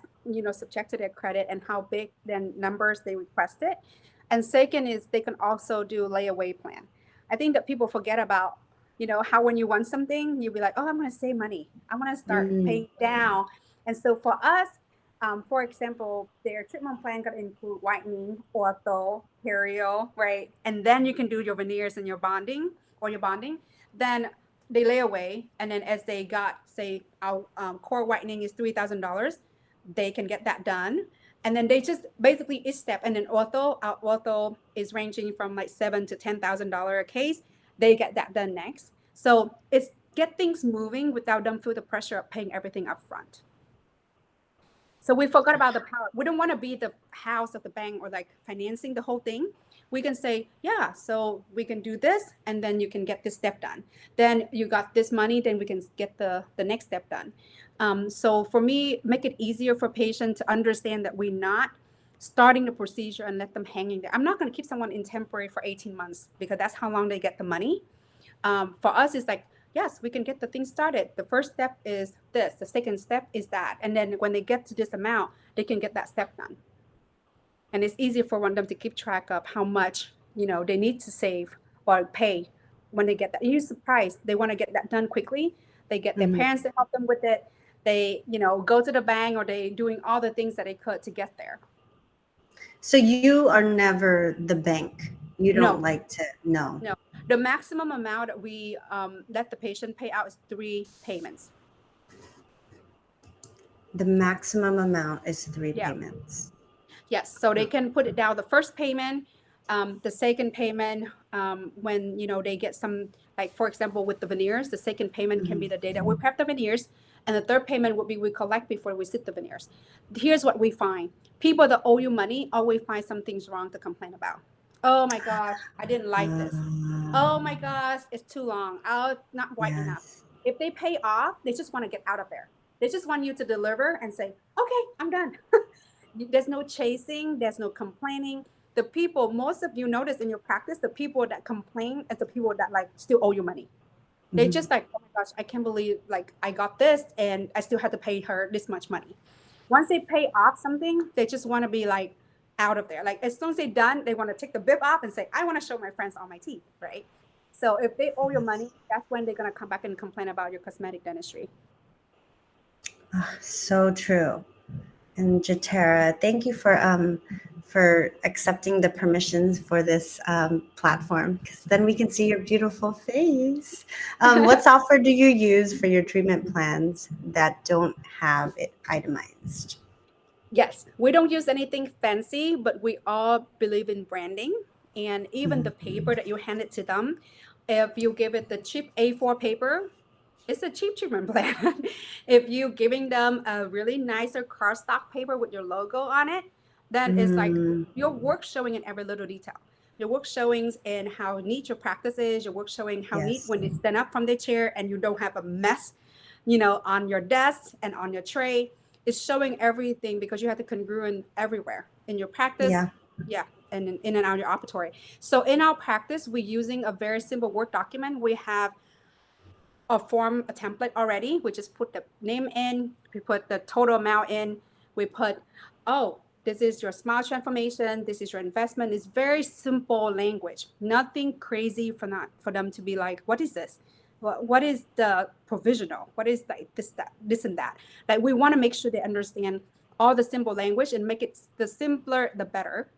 subject to their credit and how big then numbers they requested. And second is they can also do layaway plan. I think that people forget about how when you want something, you'll be like, oh, I'm going to save money. I'm going to start Mm. paying down. And so for us, for example, their treatment plan could include whitening, ortho, perio, right? And then you can do your veneers and your bonding or your bonding. Then they lay away, and then as they got, say, our core whitening is $3,000, they can get that done. And then they just basically each step. And then ortho is ranging from like $7,000 to $10,000 a case. They get that done next. So it's get things moving without them feel the pressure of paying everything up front. So we forgot about the power. We don't want to be the house of the bank or like financing the whole thing. We can say, yeah, so we can do this, and then you can get this step done. Then you got this money, then we can get the next step done. So for me, make it easier for patients to understand that we're not starting the procedure and let them hanging there. I'm not going to keep someone in temporary for 18 months because that's how long they get the money. For us, it's like, yes, we can get the thing started. The first step is this, the second step is that. And then when they get to this amount, they can get that step done. And it's easier for one of them to keep track of how much, they need to save or pay when they get that. And you're surprised. They want to get that done quickly. They get their Mhm. parents to help them with it. They, go to the bank or they doing all the things that they could to get there. So you are never the bank. You don't No, like to, no. no. The maximum amount that we let the patient pay out is three payments. The maximum amount is three Yeah. payments. Yes, so they Oh. can put it down the first payment, the second payment, when they get some, like for example with the veneers, the second payment can be Mhm. the day that we prep the veneers, and the third payment would be we collect before we sit the veneers. Here's what we find: people that owe you money always find some things wrong to complain about. Oh my gosh, I didn't like this. Oh my gosh, it's too long. Oh, not white enough. Yes. If they pay off, they just want to get out of there. They just want you to deliver and say, okay, I'm done. There's no chasing, there's no complaining. The people, most of you notice in your practice, the people that complain is the people that like still owe you money. They Mhm. just like, oh my gosh, I can't believe like I got this and I still had to pay her this much money. Once they pay off something, they just want to be like out of there. Like as soon as they're done, they want to take the bib off and say, I want to show my friends all my teeth, right? So if they owe you money, that's when they're gonna come back and complain about your cosmetic dentistry. Ah, so true. And Jatera, thank you for accepting the permissions for this platform, because then we can see your beautiful face. What software do you use for your treatment plans that don't have it itemized? Yes, we don't use anything fancy, but we all believe in branding. And even the Mhm. paper that you hand it to them, if you give it the cheap A4 paper, it's a cheap treatment plan. If you giving them a really nicer cardstock paper with your logo on it, then it's like Mm, your work showing in every little detail. Your work showings in how neat your practice is, your work showing how neat yes. when they stand up from their chair and you don't have a mess, on your desk and on your tray. It's showing everything because you have to congruent everywhere in your practice. Yeah. Yeah, and in and out of your operatory. So in our practice, we're using a very simple Word document. We have a template already. We just put the name in, we put the total amount in, we put, oh, this is your smile transformation, this is your investment. It's very simple language, nothing crazy for them to be like, what is this? What is the provisional? What is like this, that, this and that? Like we want to make sure they understand all the simple language and make it the simpler, the better.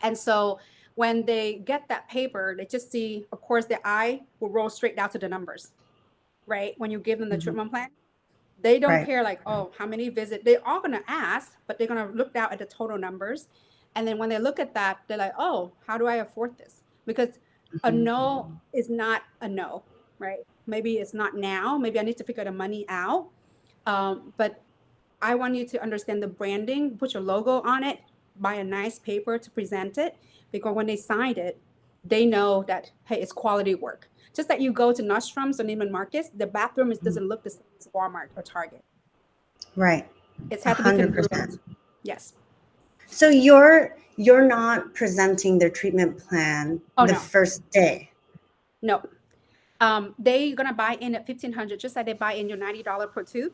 And so when they get that paper, they just see, of course, their eye will roll straight down to the numbers, right? When you give them the Mhm. treatment plan, they don't Right. care like, oh, how many visits. They're all gonna ask, but they're gonna look down at the total numbers. And then when they look at that, they're like, oh, how do I afford this? Because a Mhm. no is not a no, right? Maybe it's not now. Maybe I need to figure the money out. But I want you to understand the branding, put your logo on it, buy a nice paper to present it, because when they signed it, they know that, hey, it's quality work. Just that you go to Nordstrom's or Neiman Marcus, the bathroom Mhm. doesn't look the same as Walmart or Target. Right. It's had to be congruent. 100%. Yes. So you're not presenting their treatment plan Oh the no, first day. no. They gonna buy in at 1,500, just like they buy in your $90 per tube.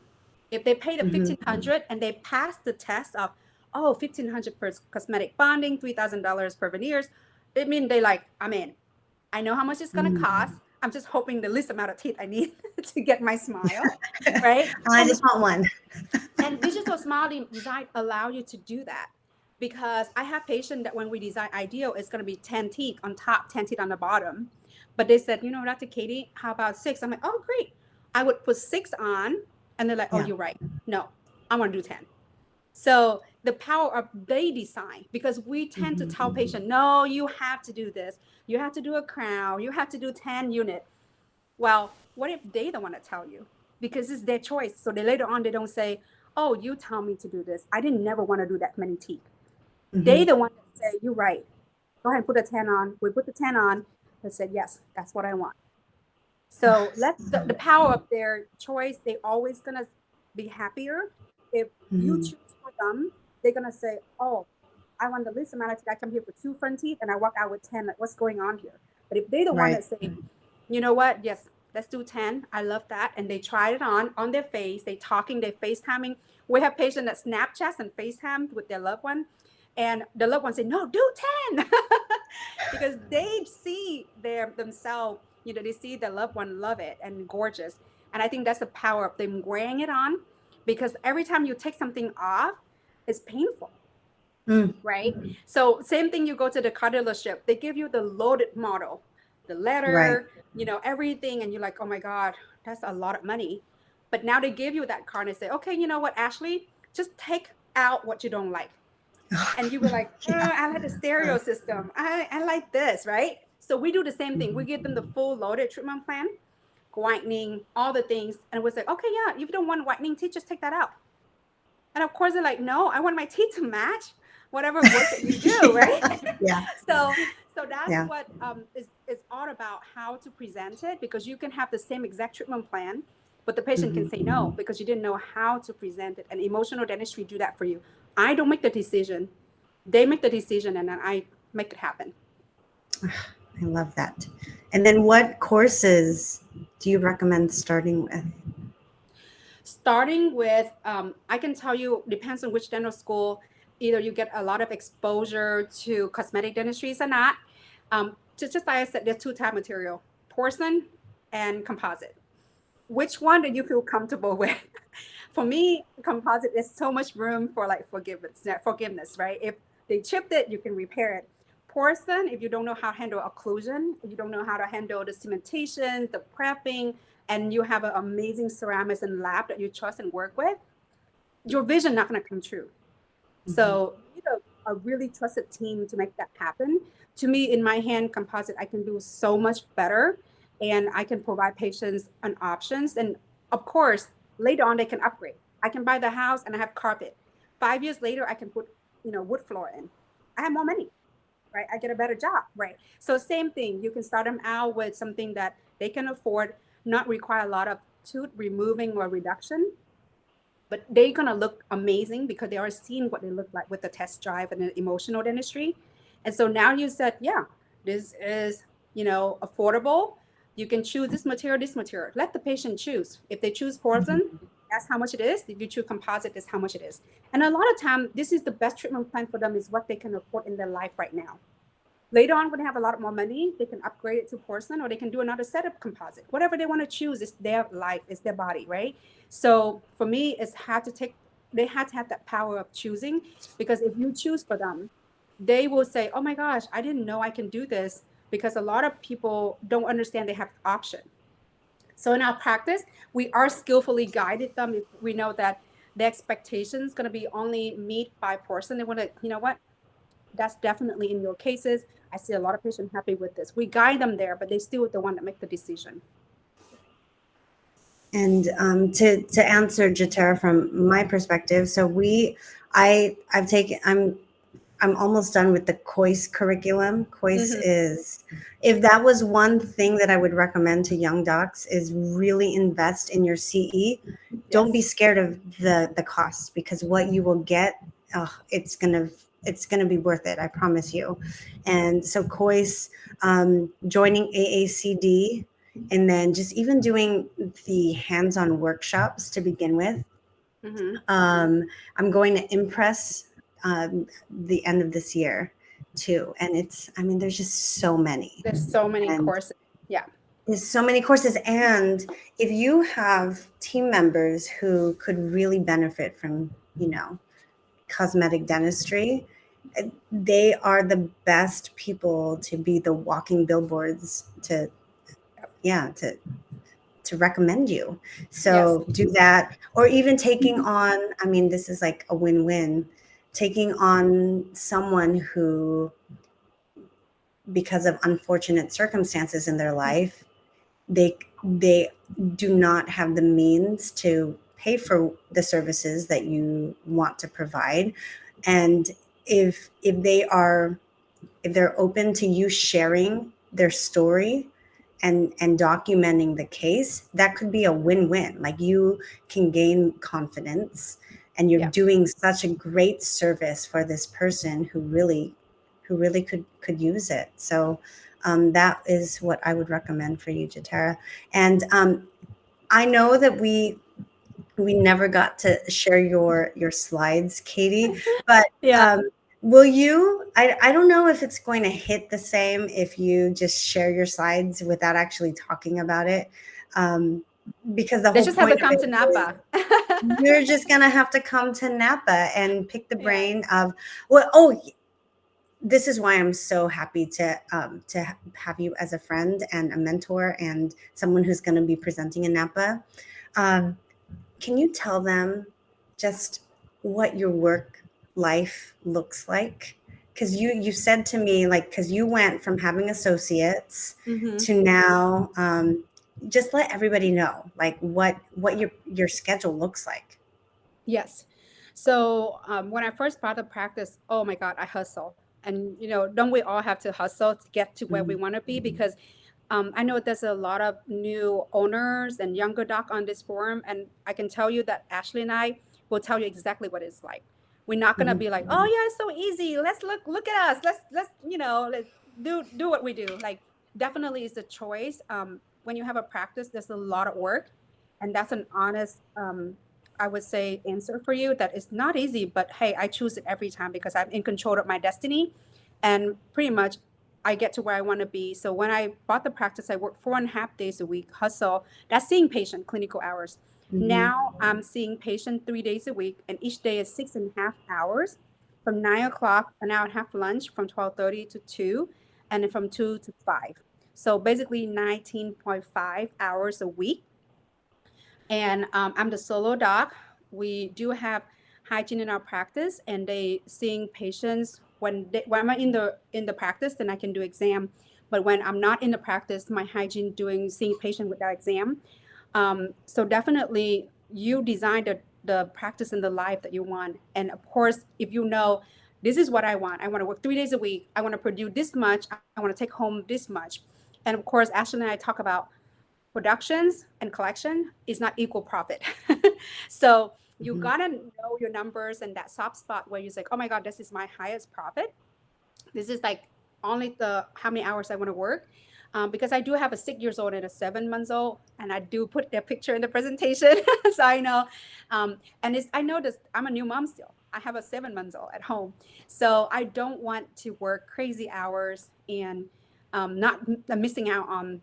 If they pay the Hmm. 1,500 and they pass the test of, oh, 1,500 per cosmetic bonding, $3,000 per veneers, it means they like, I'm in. I know how much it's gonna cost. I'm just hoping the least amount of teeth I need to get my smile, right? I just want one. And digital smile design allow you to do that, because I have patients that when we design ideal, it's going to be 10 teeth on top, 10 teeth on the bottom. But they said, Dr. Katie, how about six? I'm like, oh, great. I would put six on, and they're like, oh, Yeah. you're right. No, I want to do 10. So the power of they design, because we tend to tell Mhm. patients, no, you have to do this. You have to do a crown. You have to do 10 unit. Well, what if they don't want to tell you? Because it's their choice. So they later on they don't say, "Oh, you tell me to do this. I didn't never want to do that many teeth." They Mhm. the one that say, "You're right. Go ahead and put a 10 on." We put the 10 on. They said, "Yes, that's what I want." So let the power of their choice. They always gonna be happier if you Mhm. choose for them. They're gonna say, "Oh, I want the least amount of teeth. I come here for two front teeth, and I walk out with 10. Like, what's going on here?" But if they the one Right. that say, you know what? Yes, let's do 10. I love that. And they tried it on their face. They talking, they FaceTiming. We have patients that Snapchats and FaceTime with their loved one. And the loved one say, no, do 10. Because they see themselves, they see their loved one love it and gorgeous. And I think that's the power of them wearing it on, because every time you take something off, it's painful, Mm. right? So same thing, you go to the car dealership, they give you the loaded model, the Right. letter, everything, and you're like, oh my God, that's a lot of money. But now they give you that car and they say, okay, you know what, Ashley, just take out what you don't like. And you were like, Yeah. I like the stereo system. I like this, right? So we do the same thing. We Mhm. give them the full loaded treatment plan, whitening, all the things. And we say, okay, yeah, if you don't want whitening teeth, just take that out. And of course, they're like, no, I want my teeth to match whatever work that you do, right? Yeah. so so that's Yeah. what is all about, how to present it, because you can have the same exact treatment plan, but the patient can Mhm. say no because you didn't know how to present it. And emotional dentistry do that for you. I don't make the decision. They make the decision, and then I make it happen. I love that. And then what courses do you recommend starting with? Starting with, I can tell you, depends on which dental school. Either you get a lot of exposure to cosmetic dentistries or not. Just like I said, there's two type material: porcelain and composite. Which one do you feel comfortable with? For me, composite, there's so much room for like forgiveness, right? If they chipped it, you can repair it. Porcelain, if you don't know how to handle occlusion, if you don't know how to handle the cementation, the prepping, and you have an amazing ceramics and lab that you trust and work with, your vision not going to come true. Mhm. So you need a really trusted team to make that happen. To me, in my hand composite, I can do so much better, and I can provide patients an options. And of course, later on they can upgrade. I can buy the house and I have carpet. 5 years later, I can put wood floor in. I have more money, right? I get a better job, right? So same thing. You can start them out with something that they can afford, not require a lot of tooth removing or reduction, but they're gonna look amazing because they are seeing what they look like with the test drive and the emotional dentistry. And so now you said, yeah, this is affordable. You can choose this material, this material. Let the patient choose. If they choose porcelain, Mhm. that's how much it is. If you choose composite, that's how much it is. And a lot of time, this is the best treatment plan for them, is what they can afford in their life right now. Later on, when they have a lot more money, they can upgrade it to porcelain, or they can do another set of composite. Whatever they want to choose, is their life, it's their body, right? So for me, they had to have that power of choosing, because if you choose for them, they will say, oh my gosh, I didn't know I can do this, because a lot of people don't understand they have option. So in our practice, we are skillfully guided them if we know that the expectation is going to be only meet 5%. They want to, you know what, that's definitely in your cases. I see a lot of patients happy with this. We guide them there, but they still the one that make the decision. And to answer Jatera from my perspective, so I've taken I'm almost done with the COIS curriculum. COIS Mm-hmm. is, if that was one thing that I would recommend to young docs, is really invest in your CE. Don't be Yes. scared of the costs, because what you will get, it's gonna be worth it. I promise you. And so COIS, joining AACD, and then just even doing the hands-on workshops to begin with. Mm-hmm. I'm going to Impress the end of this year too, and I mean, there's just so many, There's so many and courses. Yeah. there's so many courses. And if you have team members who could really benefit from, cosmetic dentistry, they are the best people to be the walking billboards to, yeah, to recommend you. Yes. So do that, or even taking on, I mean, this is like a win-win, taking on someone who, because of unfortunate circumstances in their life, they do not have the means to pay for the services that you want to provide. And if they're open to you sharing their story and documenting the case, that could be a win-win. Like, you can gain confidence, and you're Yeah. doing such a great service for this person who really could use it. So that is what I would recommend for you, Jatara. And I know that we never got to share your slides, Katie, but Yeah. will you, I don't know if it's going to hit the same if you just share your slides without actually talking about it, um, because the They whole just have point to of come it to is Napa. you're just gonna have to come to Napa and pick the Yeah. brain of, well, oh, this is why I'm so happy to have you as a friend and a mentor and someone who's going to be presenting in Napa. Um, can you tell them just what your work life looks like? Because you said to me, like, because you went from having associates Mm-hmm. to now, just let everybody know, like, what your schedule looks like. Yes. So when I first started practice, oh my God, I hustle. And don't we all have to hustle to get to where we Mhm. want to be? Because I know there's a lot of new owners and younger doc on this forum, and I can tell you that Ashley and I will tell you exactly what it's like. We're not gonna Mhm. be like, oh yeah, it's so easy. Let's look at us. Let's let's do what we do. Like, definitely it's a choice. When you have a practice, there's a lot of work, and that's an honest I would say answer for you. That is not easy, but hey, I choose it every time because I'm in control of my destiny, and pretty much I get to where I want to be. So when I bought the practice, I worked 4.5 days a week, hustle. That's seeing patient clinical hours. Mhm. Now I'm seeing patient 3 days a week, and each day is 6.5 hours, from 9 o'clock, an hour and a half lunch from 12:30 to 2, and then from 2 to 5. So basically 19.5 hours a week. And I'm the solo doc. We do have hygiene in our practice, and they seeing patients when I'm in the practice, then I can do exam. But when I'm not in the practice, my hygiene doing seeing patient without exam. So definitely, you design the practice and the life that you want. And of course, if you know this is what I want to work 3 days a week. I want to produce this much. I want to take home this much. And of course, Ashley and I talk about productions and collection is not equal profit. So you Mhm. gotta know your numbers and that soft spot where you're like, oh my God, this is my highest profit. This is like only the how many hours I want to work. Because I do have a 6 years old and a 7 months old, and I do put their picture in the presentation, so I know. And I know this. I'm a new mom still. I have a 7 months old at home, so I don't want to work crazy hours and not missing out on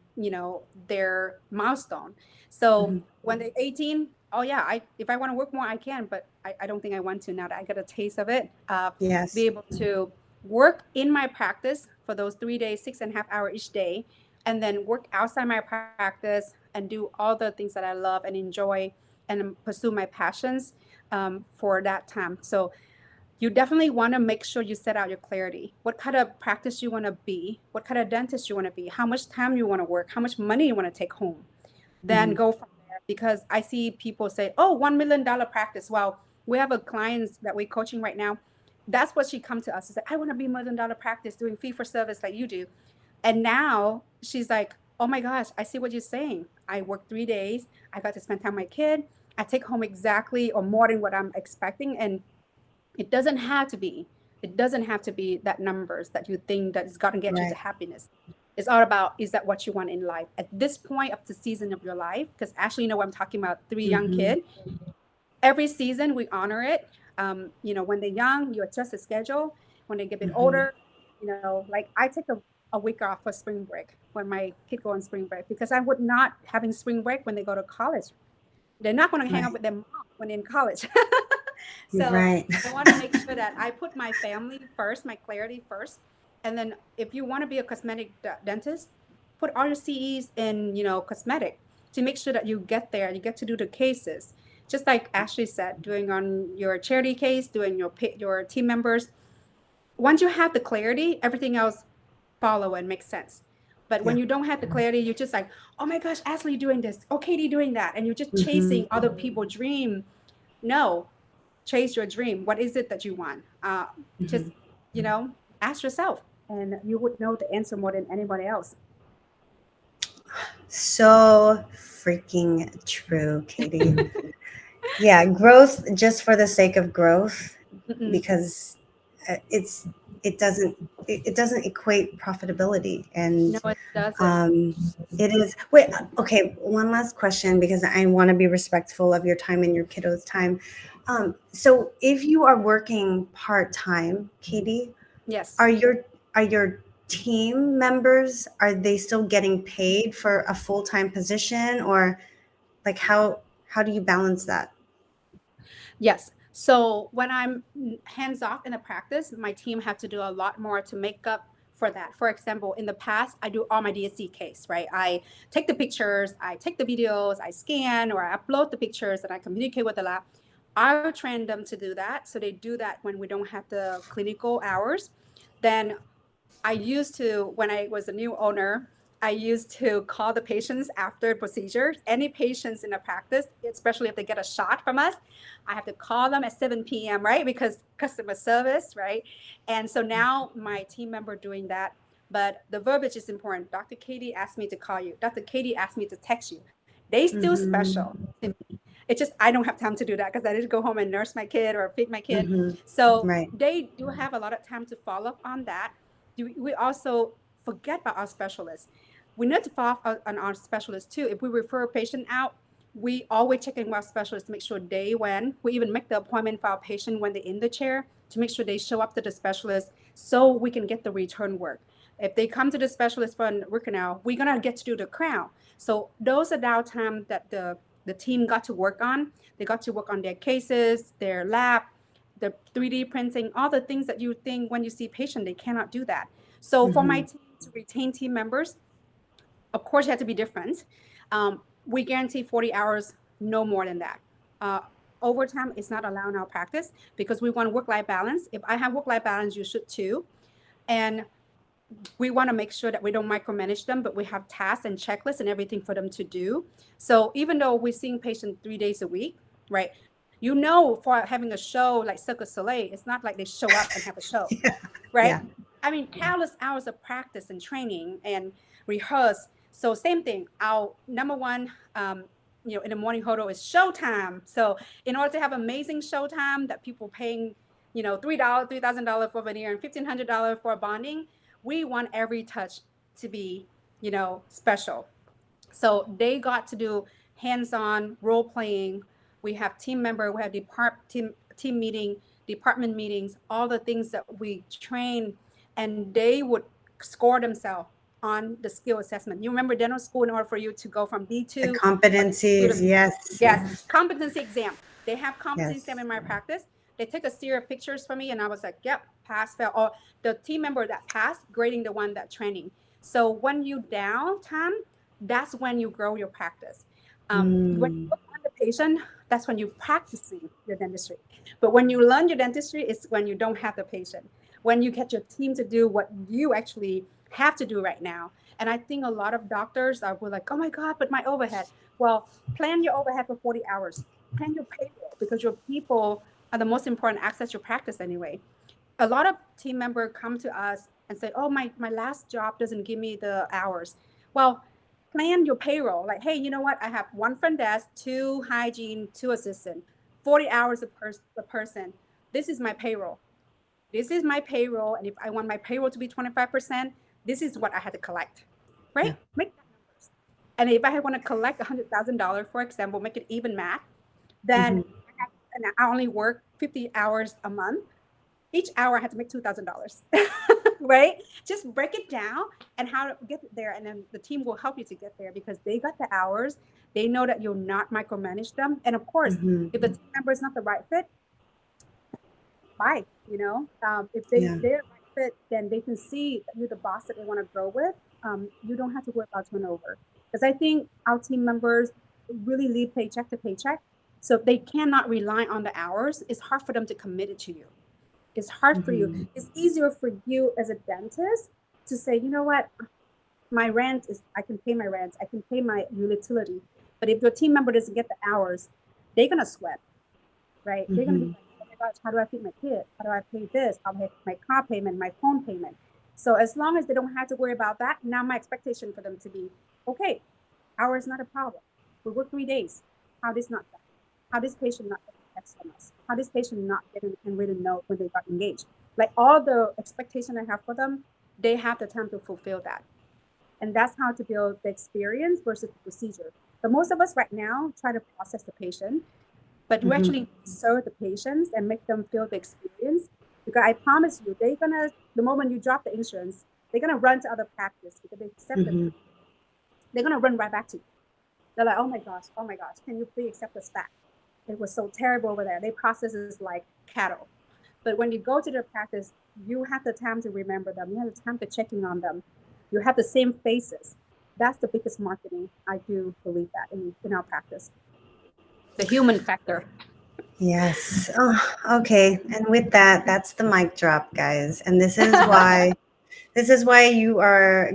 their milestone. So Mhm. when they're 18, oh yeah, I if I want to work more, I can, but I don't think I want to now that I get a taste of it. Be Yes. able to work in my practice for those 3 days, 6.5 hours each day, and then work outside my practice and do all the things that I love and enjoy and pursue my passions for that time. So you definitely want to make sure you set out your clarity. What kind of practice you want to be, what kind of dentist you want to be, how much time you want to work, how much money you want to take home. Then Mhm. go from there. Because I see people say, oh, $1 million practice. Well, we have a client that we're coaching right now. That's what she come to us. She's like, I want to be $1 million practice doing fee for service like you do. And now she's like, oh my gosh, I see what you're saying. I work 3 days. I got to spend time with my kid. I take home exactly or more than what I'm expecting. And it doesn't have to be. It doesn't have to be that numbers that you think that is going to get you to Right. happiness. It's all about, is that what you want in life at this point of the season of your life? Because Ashley, you know what I'm talking about. Three young Mhm. kids. Every season we honor it. When they're young, you adjust the schedule. When they get a bit Mhm. older, like I take a week off for spring break when my kid go on spring break, because I would not having spring break when they go to college. They're not going to hang out Right. with their mom when they're in college. So Right. I want to make sure that I put my family first, my clarity first. And then if you want to be a cosmetic dentist, put all your CEs in, cosmetic, to make sure that you get there, you get to do the cases. Just like Ashley said, doing on your charity case, doing your team members. Once you have the clarity, everything else follow and make sense. But when Yeah. you don't have the clarity, you're just like, oh my gosh, Ashley doing this, oh Katie doing that, and you're just Mhm. chasing other people's dream. No, chase your dream. What is it that you want? Just Mhm. ask yourself, and you would know the answer more than anybody else. So freaking true, Katie. Yeah, growth just for the sake of growth, Mm-mm. because it's it doesn't equate profitability, No, and it doesn't. um, it is. Wait, okay. One last question, because I want to be respectful of your time and your kiddos' time. So, if you are working part time, Katie, Yes. are your team members, are they still getting paid for a full time position, or like how do you balance that? Yes. So when I'm hands off in the practice, my team have to do a lot more to make up for that. For example, in the past, I do all my DSC case, right? I take the pictures, I take the videos, I scan or I upload the pictures, and I communicate with the lab. I train them to do that. So they do that when we don't have the clinical hours. Then I used to, when I was a new owner, I used to call the patients after procedures. Any patients in the practice, especially if they get a shot from us, I have to call them at 7 p.m., right? Because customer service, right? And so now my team member doing that. But the verbiage is important. Dr. Katie asked me to call you. Dr. Katie asked me to text you. They still Mm-hmm. special to me. It's just I don't have time to do that because I need to go home and nurse my kid or feed my kid. Mm-hmm. So Right. they do have a lot of time to follow up on that. We also forget about our specialists. We need to follow up on our specialists too. If we refer a patient out, we always check in with our specialists to make sure they went. We even make the appointment for our patient when they're in the chair to make sure they show up to the specialist so we can get the return work. If they come to the specialist for a root canal, we're gonna get to do the crown. So those are downtime that the team got to work on. They got to work on their cases, their lab, the 3D printing, all the things that you think when you see patient, they cannot do that. So for my Mm-hmm. team to retain team members, of course, it had to be different. We guarantee 40 hours, no more than that. Uh, Overtime is not allowed in our practice because we want work-life balance. If I have work-life balance, you should too. And we want to make sure that we don't micromanage them, but we have tasks and checklists and everything for them to do. So even though we're seeing patients 3 days a week, right? For having a show like Cirque du Soleil, it's not like they show up and have a show, Yeah. right? Yeah. I mean, countless hours of practice and training and rehearse. So same thing. Our number one, in the morning huddle is showtime. So in order to have amazing showtime that people paying, $3, $3,000 for veneer and $1,500 for bonding, we want every touch to be, special. So they got to do hands-on role playing. We have team member, we have team meeting, department meetings, all the things that we train, and they would score themselves on the skill assessment. You remember dental school, in order for you to go from The B2 or to competencies, the yes. yes, competency exam. They have competency exam Yes. in my practice. They take a series of pictures for me, and I was like, yep, pass, fail. Or the team member that passed grading the one that training. So when you downtime, that's when you grow your practice. When you Mm. work on the patient, that's when you're practicing your dentistry. But when you learn your dentistry, it's when you don't have the patient. When you get your team to do what you actually have to do right now. And I think a lot of doctors are were like, oh my God, but my overhead. Well, plan your overhead for 40 hours. Plan your payroll because your people are the most important access to practice anyway. A lot of team members come to us and say, oh, my last job doesn't give me the hours. Well, plan your payroll. Like, hey, you know what? I have one front desk, two hygiene, two assistant, 40 hours a person. This is my payroll. This is my payroll. And if I want my payroll to be 25%, this is what I had to collect, Yeah. right? Make that numbers. And if I want to collect $100,000, for example, make it even math, then Hmm. and I only work 50 hours a month. Each hour I had to make $2,000, right? Just break it down and how to get there. And then the team will help you to get there because they got the hours. They know that you'll not micromanage them. And of course, Hmm. if the team member is not the right fit, bye. If Yeah. they're the right fit, then they can see that you're the boss that they want to grow with. You don't have to worry about turnover because I think our team members really live paycheck to paycheck. So if they cannot rely on the hours, it's hard for them to commit it to you. It's hard for you. Hmm. It's easier for you as a dentist to say, you know what, my rent is, I can pay my rent, I can pay my utility. But if your team member doesn't get the hours, they're gonna sweat, right? They're gonna be Hmm. like, oh my gosh, how do I feed my kid? How do I pay this? How do I pay my car payment, my phone payment? So as long as they don't have to worry about that, now my expectation for them to be, okay, hours not a problem. We work 3 days. How this not done? How this patient not getting text from us? How this patient not getting a written note when they got engaged? Like all the expectation I have for them, they have the time to fulfill that. And that's how to build the experience versus the procedure. But most of us right now try to process the patient, but we Hmm. actually serve the patients and make them feel the experience. Because I promise you, they're gonna, the moment you drop the insurance, they're gonna run to other practice because they accept the, Hmm. they're gonna run right back to you. They're like, oh my gosh, can you please accept us back? It was so terrible over there. They process us like cattle. But when you go to their practice, you have the time to remember them. You have the time to checking on them. You have the same faces. That's the biggest marketing. I do believe that in our practice. The human factor. Yes. Oh, okay. And with that, that's the mic drop, guys. And this is why you are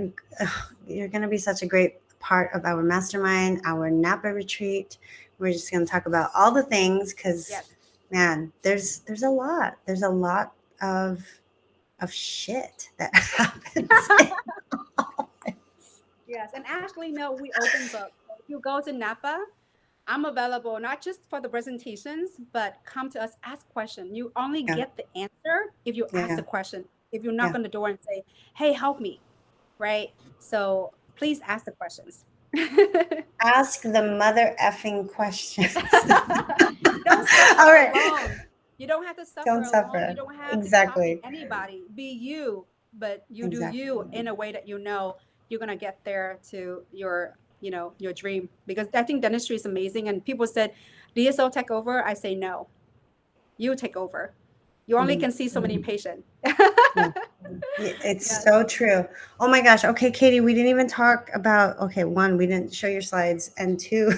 you're going to be such a great part of our mastermind, our Napa retreat. We're just going to talk about all the things cuz Yes. man, there's a lot. There's a lot of shit that happens. Yes. And Ashley, no, we open book. So if you go to Napa, I'm available not just for the presentations, but come to us, ask question. You only Yeah. get the answer if you Yeah. ask the question. If you knock Yeah. on the door and say, "Hey, help me," right? So please ask the questions. Ask the mother effing questions. Don't suffer All right. alone. You don't have to suffer Don't alone. You suffer. don't have to copy Exactly. anybody. Be you, but you do you Exactly. in a way that you know you're gonna get there to your, your dream. Because I think dentistry is amazing. And people said, DSO take over. I say no. You take over. You only Mhm. can see so many patients. Yeah. It's Yes. so true. Oh my gosh. Okay, Katie, we didn't even talk about, okay, one, we didn't show your slides, and two,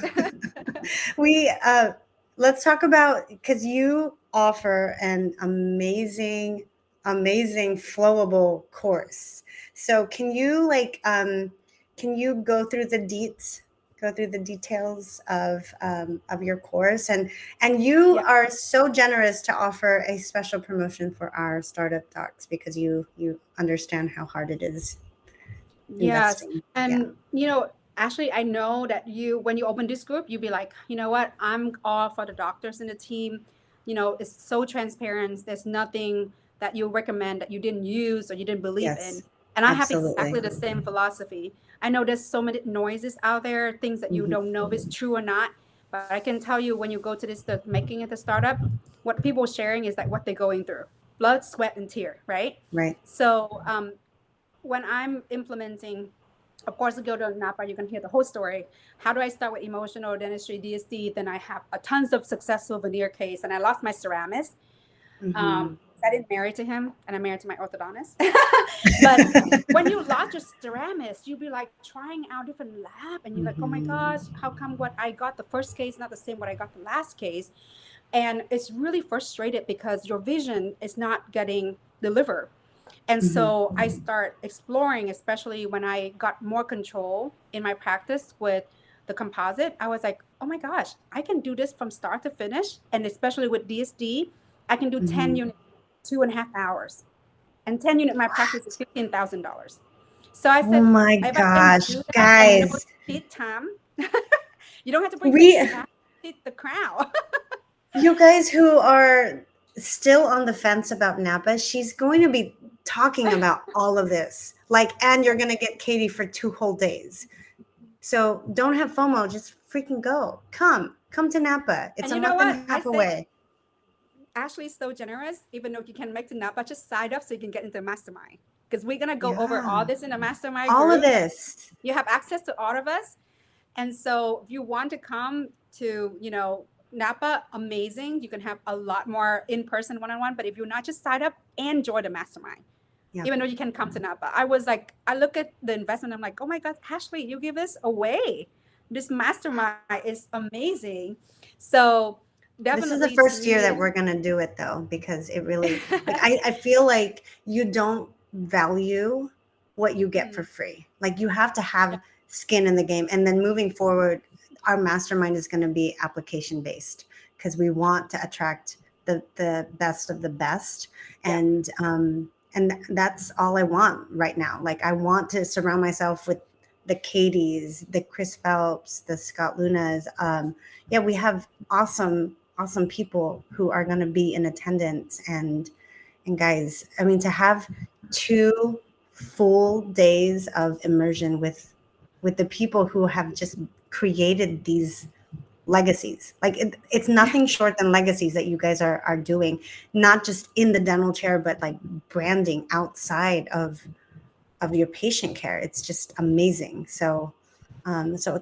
we let's talk about, because you offer an amazing flowable course. So can you go through the details of your course, and you Yeah. are so generous to offer a special promotion for our startup docs because you understand how hard it is Yes. investing. Yeah. And, Ashley, I know that when you open this group, you'll be like, you know what? I'm all for the doctors in the team. It's so transparent. There's nothing that you recommend that you didn't use or you didn't believe in. Yes. And I have Absolutely. exactly the same philosophy. I know there's so many noises out there, things that you Hmm. don't know if it's true or not. But I can tell you when you go to the making it the startup, what people are sharing is like what they're going through. Blood, sweat, and tear, right? Right. So when I'm implementing, of course, you go to Napa, you can hear the whole story. How do I start with emotional dentistry, DSD? Then I have a tons of successful veneer case, and I lost my ceramist. Mm-hmm. I didn't marry to him, and I'm married to my orthodontist. But when you lodge a ceramist, you'll be like trying out different lab, and you're like, oh my gosh, Mm-hmm. how come what I got the first case not the same what I got the last case? And it's really frustrated because your vision is not getting delivered. And Mm-hmm. so I start exploring, especially when I got more control in my practice with the composite. I was like, oh my gosh, I can do this from start to finish. And especially with DSD, I can do 10 Mm-hmm. units, 2.5 hours. And 10 unit my practice is $15,000. So I Oh said, my if I can gosh, do that and no guys, seat time, you don't have to bring we patients. I have to sit the crowd. you guys who are still on the fence about Napa, she's going to be talking about all of this. Like, and you're going to get Katie for 2 whole days. So don't have FOMO. Just freaking go. Come to Napa. It's And a you know month and a what? I half say away. Ashley's so generous, even though you can make the Napa, just sign up so you can get into the mastermind. Because we're gonna go over all Yeah. this in the mastermind All of group. this. You have access to all of us. And so if you want to come to, Napa, amazing. You can have a lot more in-person one-on-one. But if you're not, just sign up and join the mastermind. Yeah. Even though you can come to Napa. I was like, I look at the investment, I'm like, oh my God, Ashley, you give this away. This mastermind is amazing. So This is definitely the to first year me, that we're going to do it though, because it really, like, I feel like you don't value what you get for mm, free. Like, you have to have yeah, skin in the game. And then moving forward, our mastermind is going to be application based because we want to attract the best of the best. yeah. And that's all I want right now. Like, I want to surround myself with the Katies, the Chris Phelps, the Scott Lunas. Yeah, we have awesome people who are going to be in attendance. And guys, I mean, to have 2 full days of immersion with the people who have just created these legacies, like it's nothing short than legacies that you guys are doing, not just in the dental chair but like branding outside of your patient care. It's just amazing. So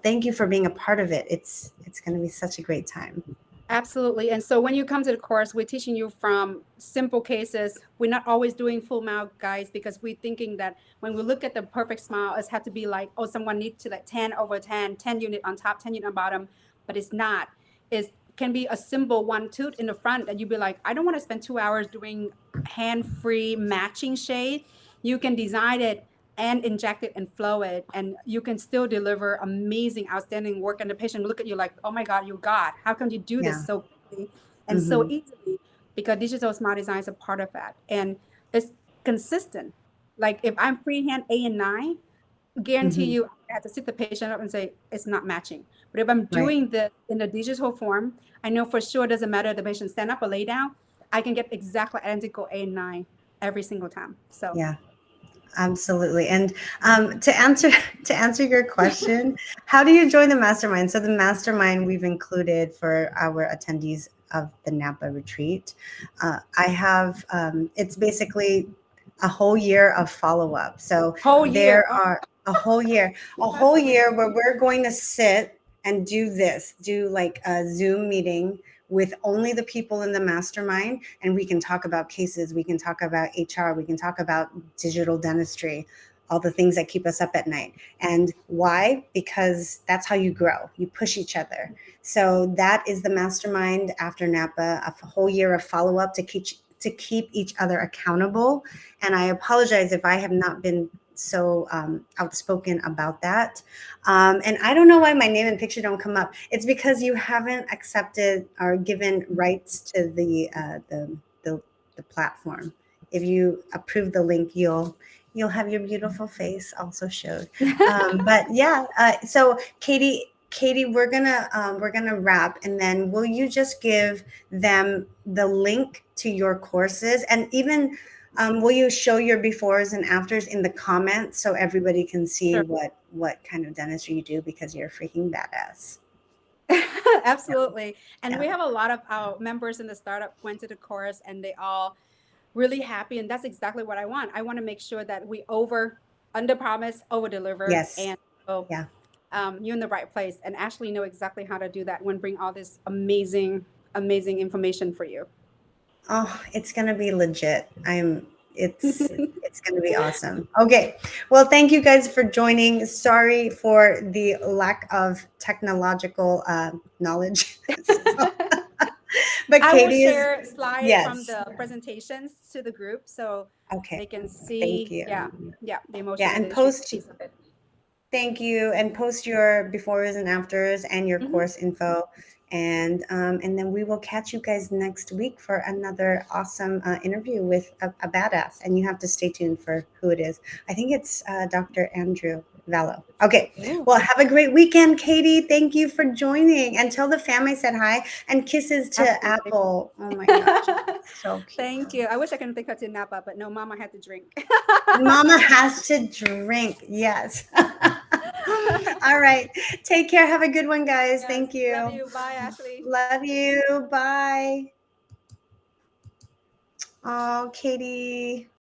thank you for being a part of it. It's going to be such a great time. Absolutely. And so when you come to the course, we're teaching you from simple cases. We're not always doing full mouth, guys, because we're thinking that when we look at the perfect smile, it's had to be like, oh, someone needs to like 10 over 10, 10 unit on top, 10 unit on bottom, but it's not. It can be a simple one tooth in the front that you'd be like, I don't want to spend 2 hours doing hand-free matching shade. You can design it and inject it and flow it, and you can still deliver amazing outstanding work, and the patient look at you like, oh my God, you got, how can you do this Yeah. so quickly and so Hmm. easily? Because digital smile design is a part of that, and it's consistent. Like if I'm freehand 8 and 9, guarantee Hmm. you I have to sit the patient up and say it's not matching. But if I'm Right. doing this in the digital form, I know for sure it doesn't matter if the patient stand up or lay down, I can get exactly identical 8 and 9 every single time. So Yeah. Absolutely. And to answer to answer your question, how do you join the mastermind? So the mastermind we've included for our attendees of the Napa retreat. I have it's basically a whole year of follow up. So whole there year, oh, are a whole that's year where amazing. we're going to sit and do like a Zoom meeting with only the people in the mastermind, and we can talk about cases, we can talk about HR, we can talk about digital dentistry, all the things that keep us up at night. And why? Because that's how you grow. You push each other. So that is the mastermind after Napa, a whole year of follow up to keep each other accountable. And I apologize if I have not been so outspoken about that. And I don't know why my name and picture don't come up. It's because you haven't accepted or given rights to the platform. If you approve the link, you'll have your beautiful face also showed. But yeah, so Katie, we're gonna wrap, and then will you just give them the link to your courses, and even will you show your befores and afters in the comments so everybody can see Sure. what kind of dentistry you do, because you're a freaking badass. Yeah, Absolutely. And yeah. we have a lot of our members in the startup went to the course and they all really happy. And that's exactly what I want. I want to make sure that we under promise, over deliver. Yes. And so Yeah. you're in the right place. And Ashley know exactly how to do that when bring all this amazing, amazing information for you. Oh, it's gonna be legit. It's gonna be awesome. Okay. Well, thank you guys for joining. Sorry for the lack of technological knowledge. So, but I will Katie is share slide from yes. the presentations to the group so Okay. they can Thank see, yeah, you. yeah, the Yeah, emotional and dentistry post piece of it. thank you, and post your befores and afters and your Hmm. course info, and then we will catch you guys next week for another awesome interview with a badass. And you have to stay tuned for who it is. I think it's Dr. Andrew Vallo. Okay, Ooh, well, have a great weekend, Katie. Thank you for joining, and tell the family said hi and kisses to absolutely. Apple. Oh my gosh, so cute. Thank you. I wish I can take her to Napa, but no, Mama had to drink. Mama has to drink. Yes. All right. Take care. Have a good one, guys. Yes. Thank Love you. you. Bye, Ashley. Love you. Bye. Oh, Katie.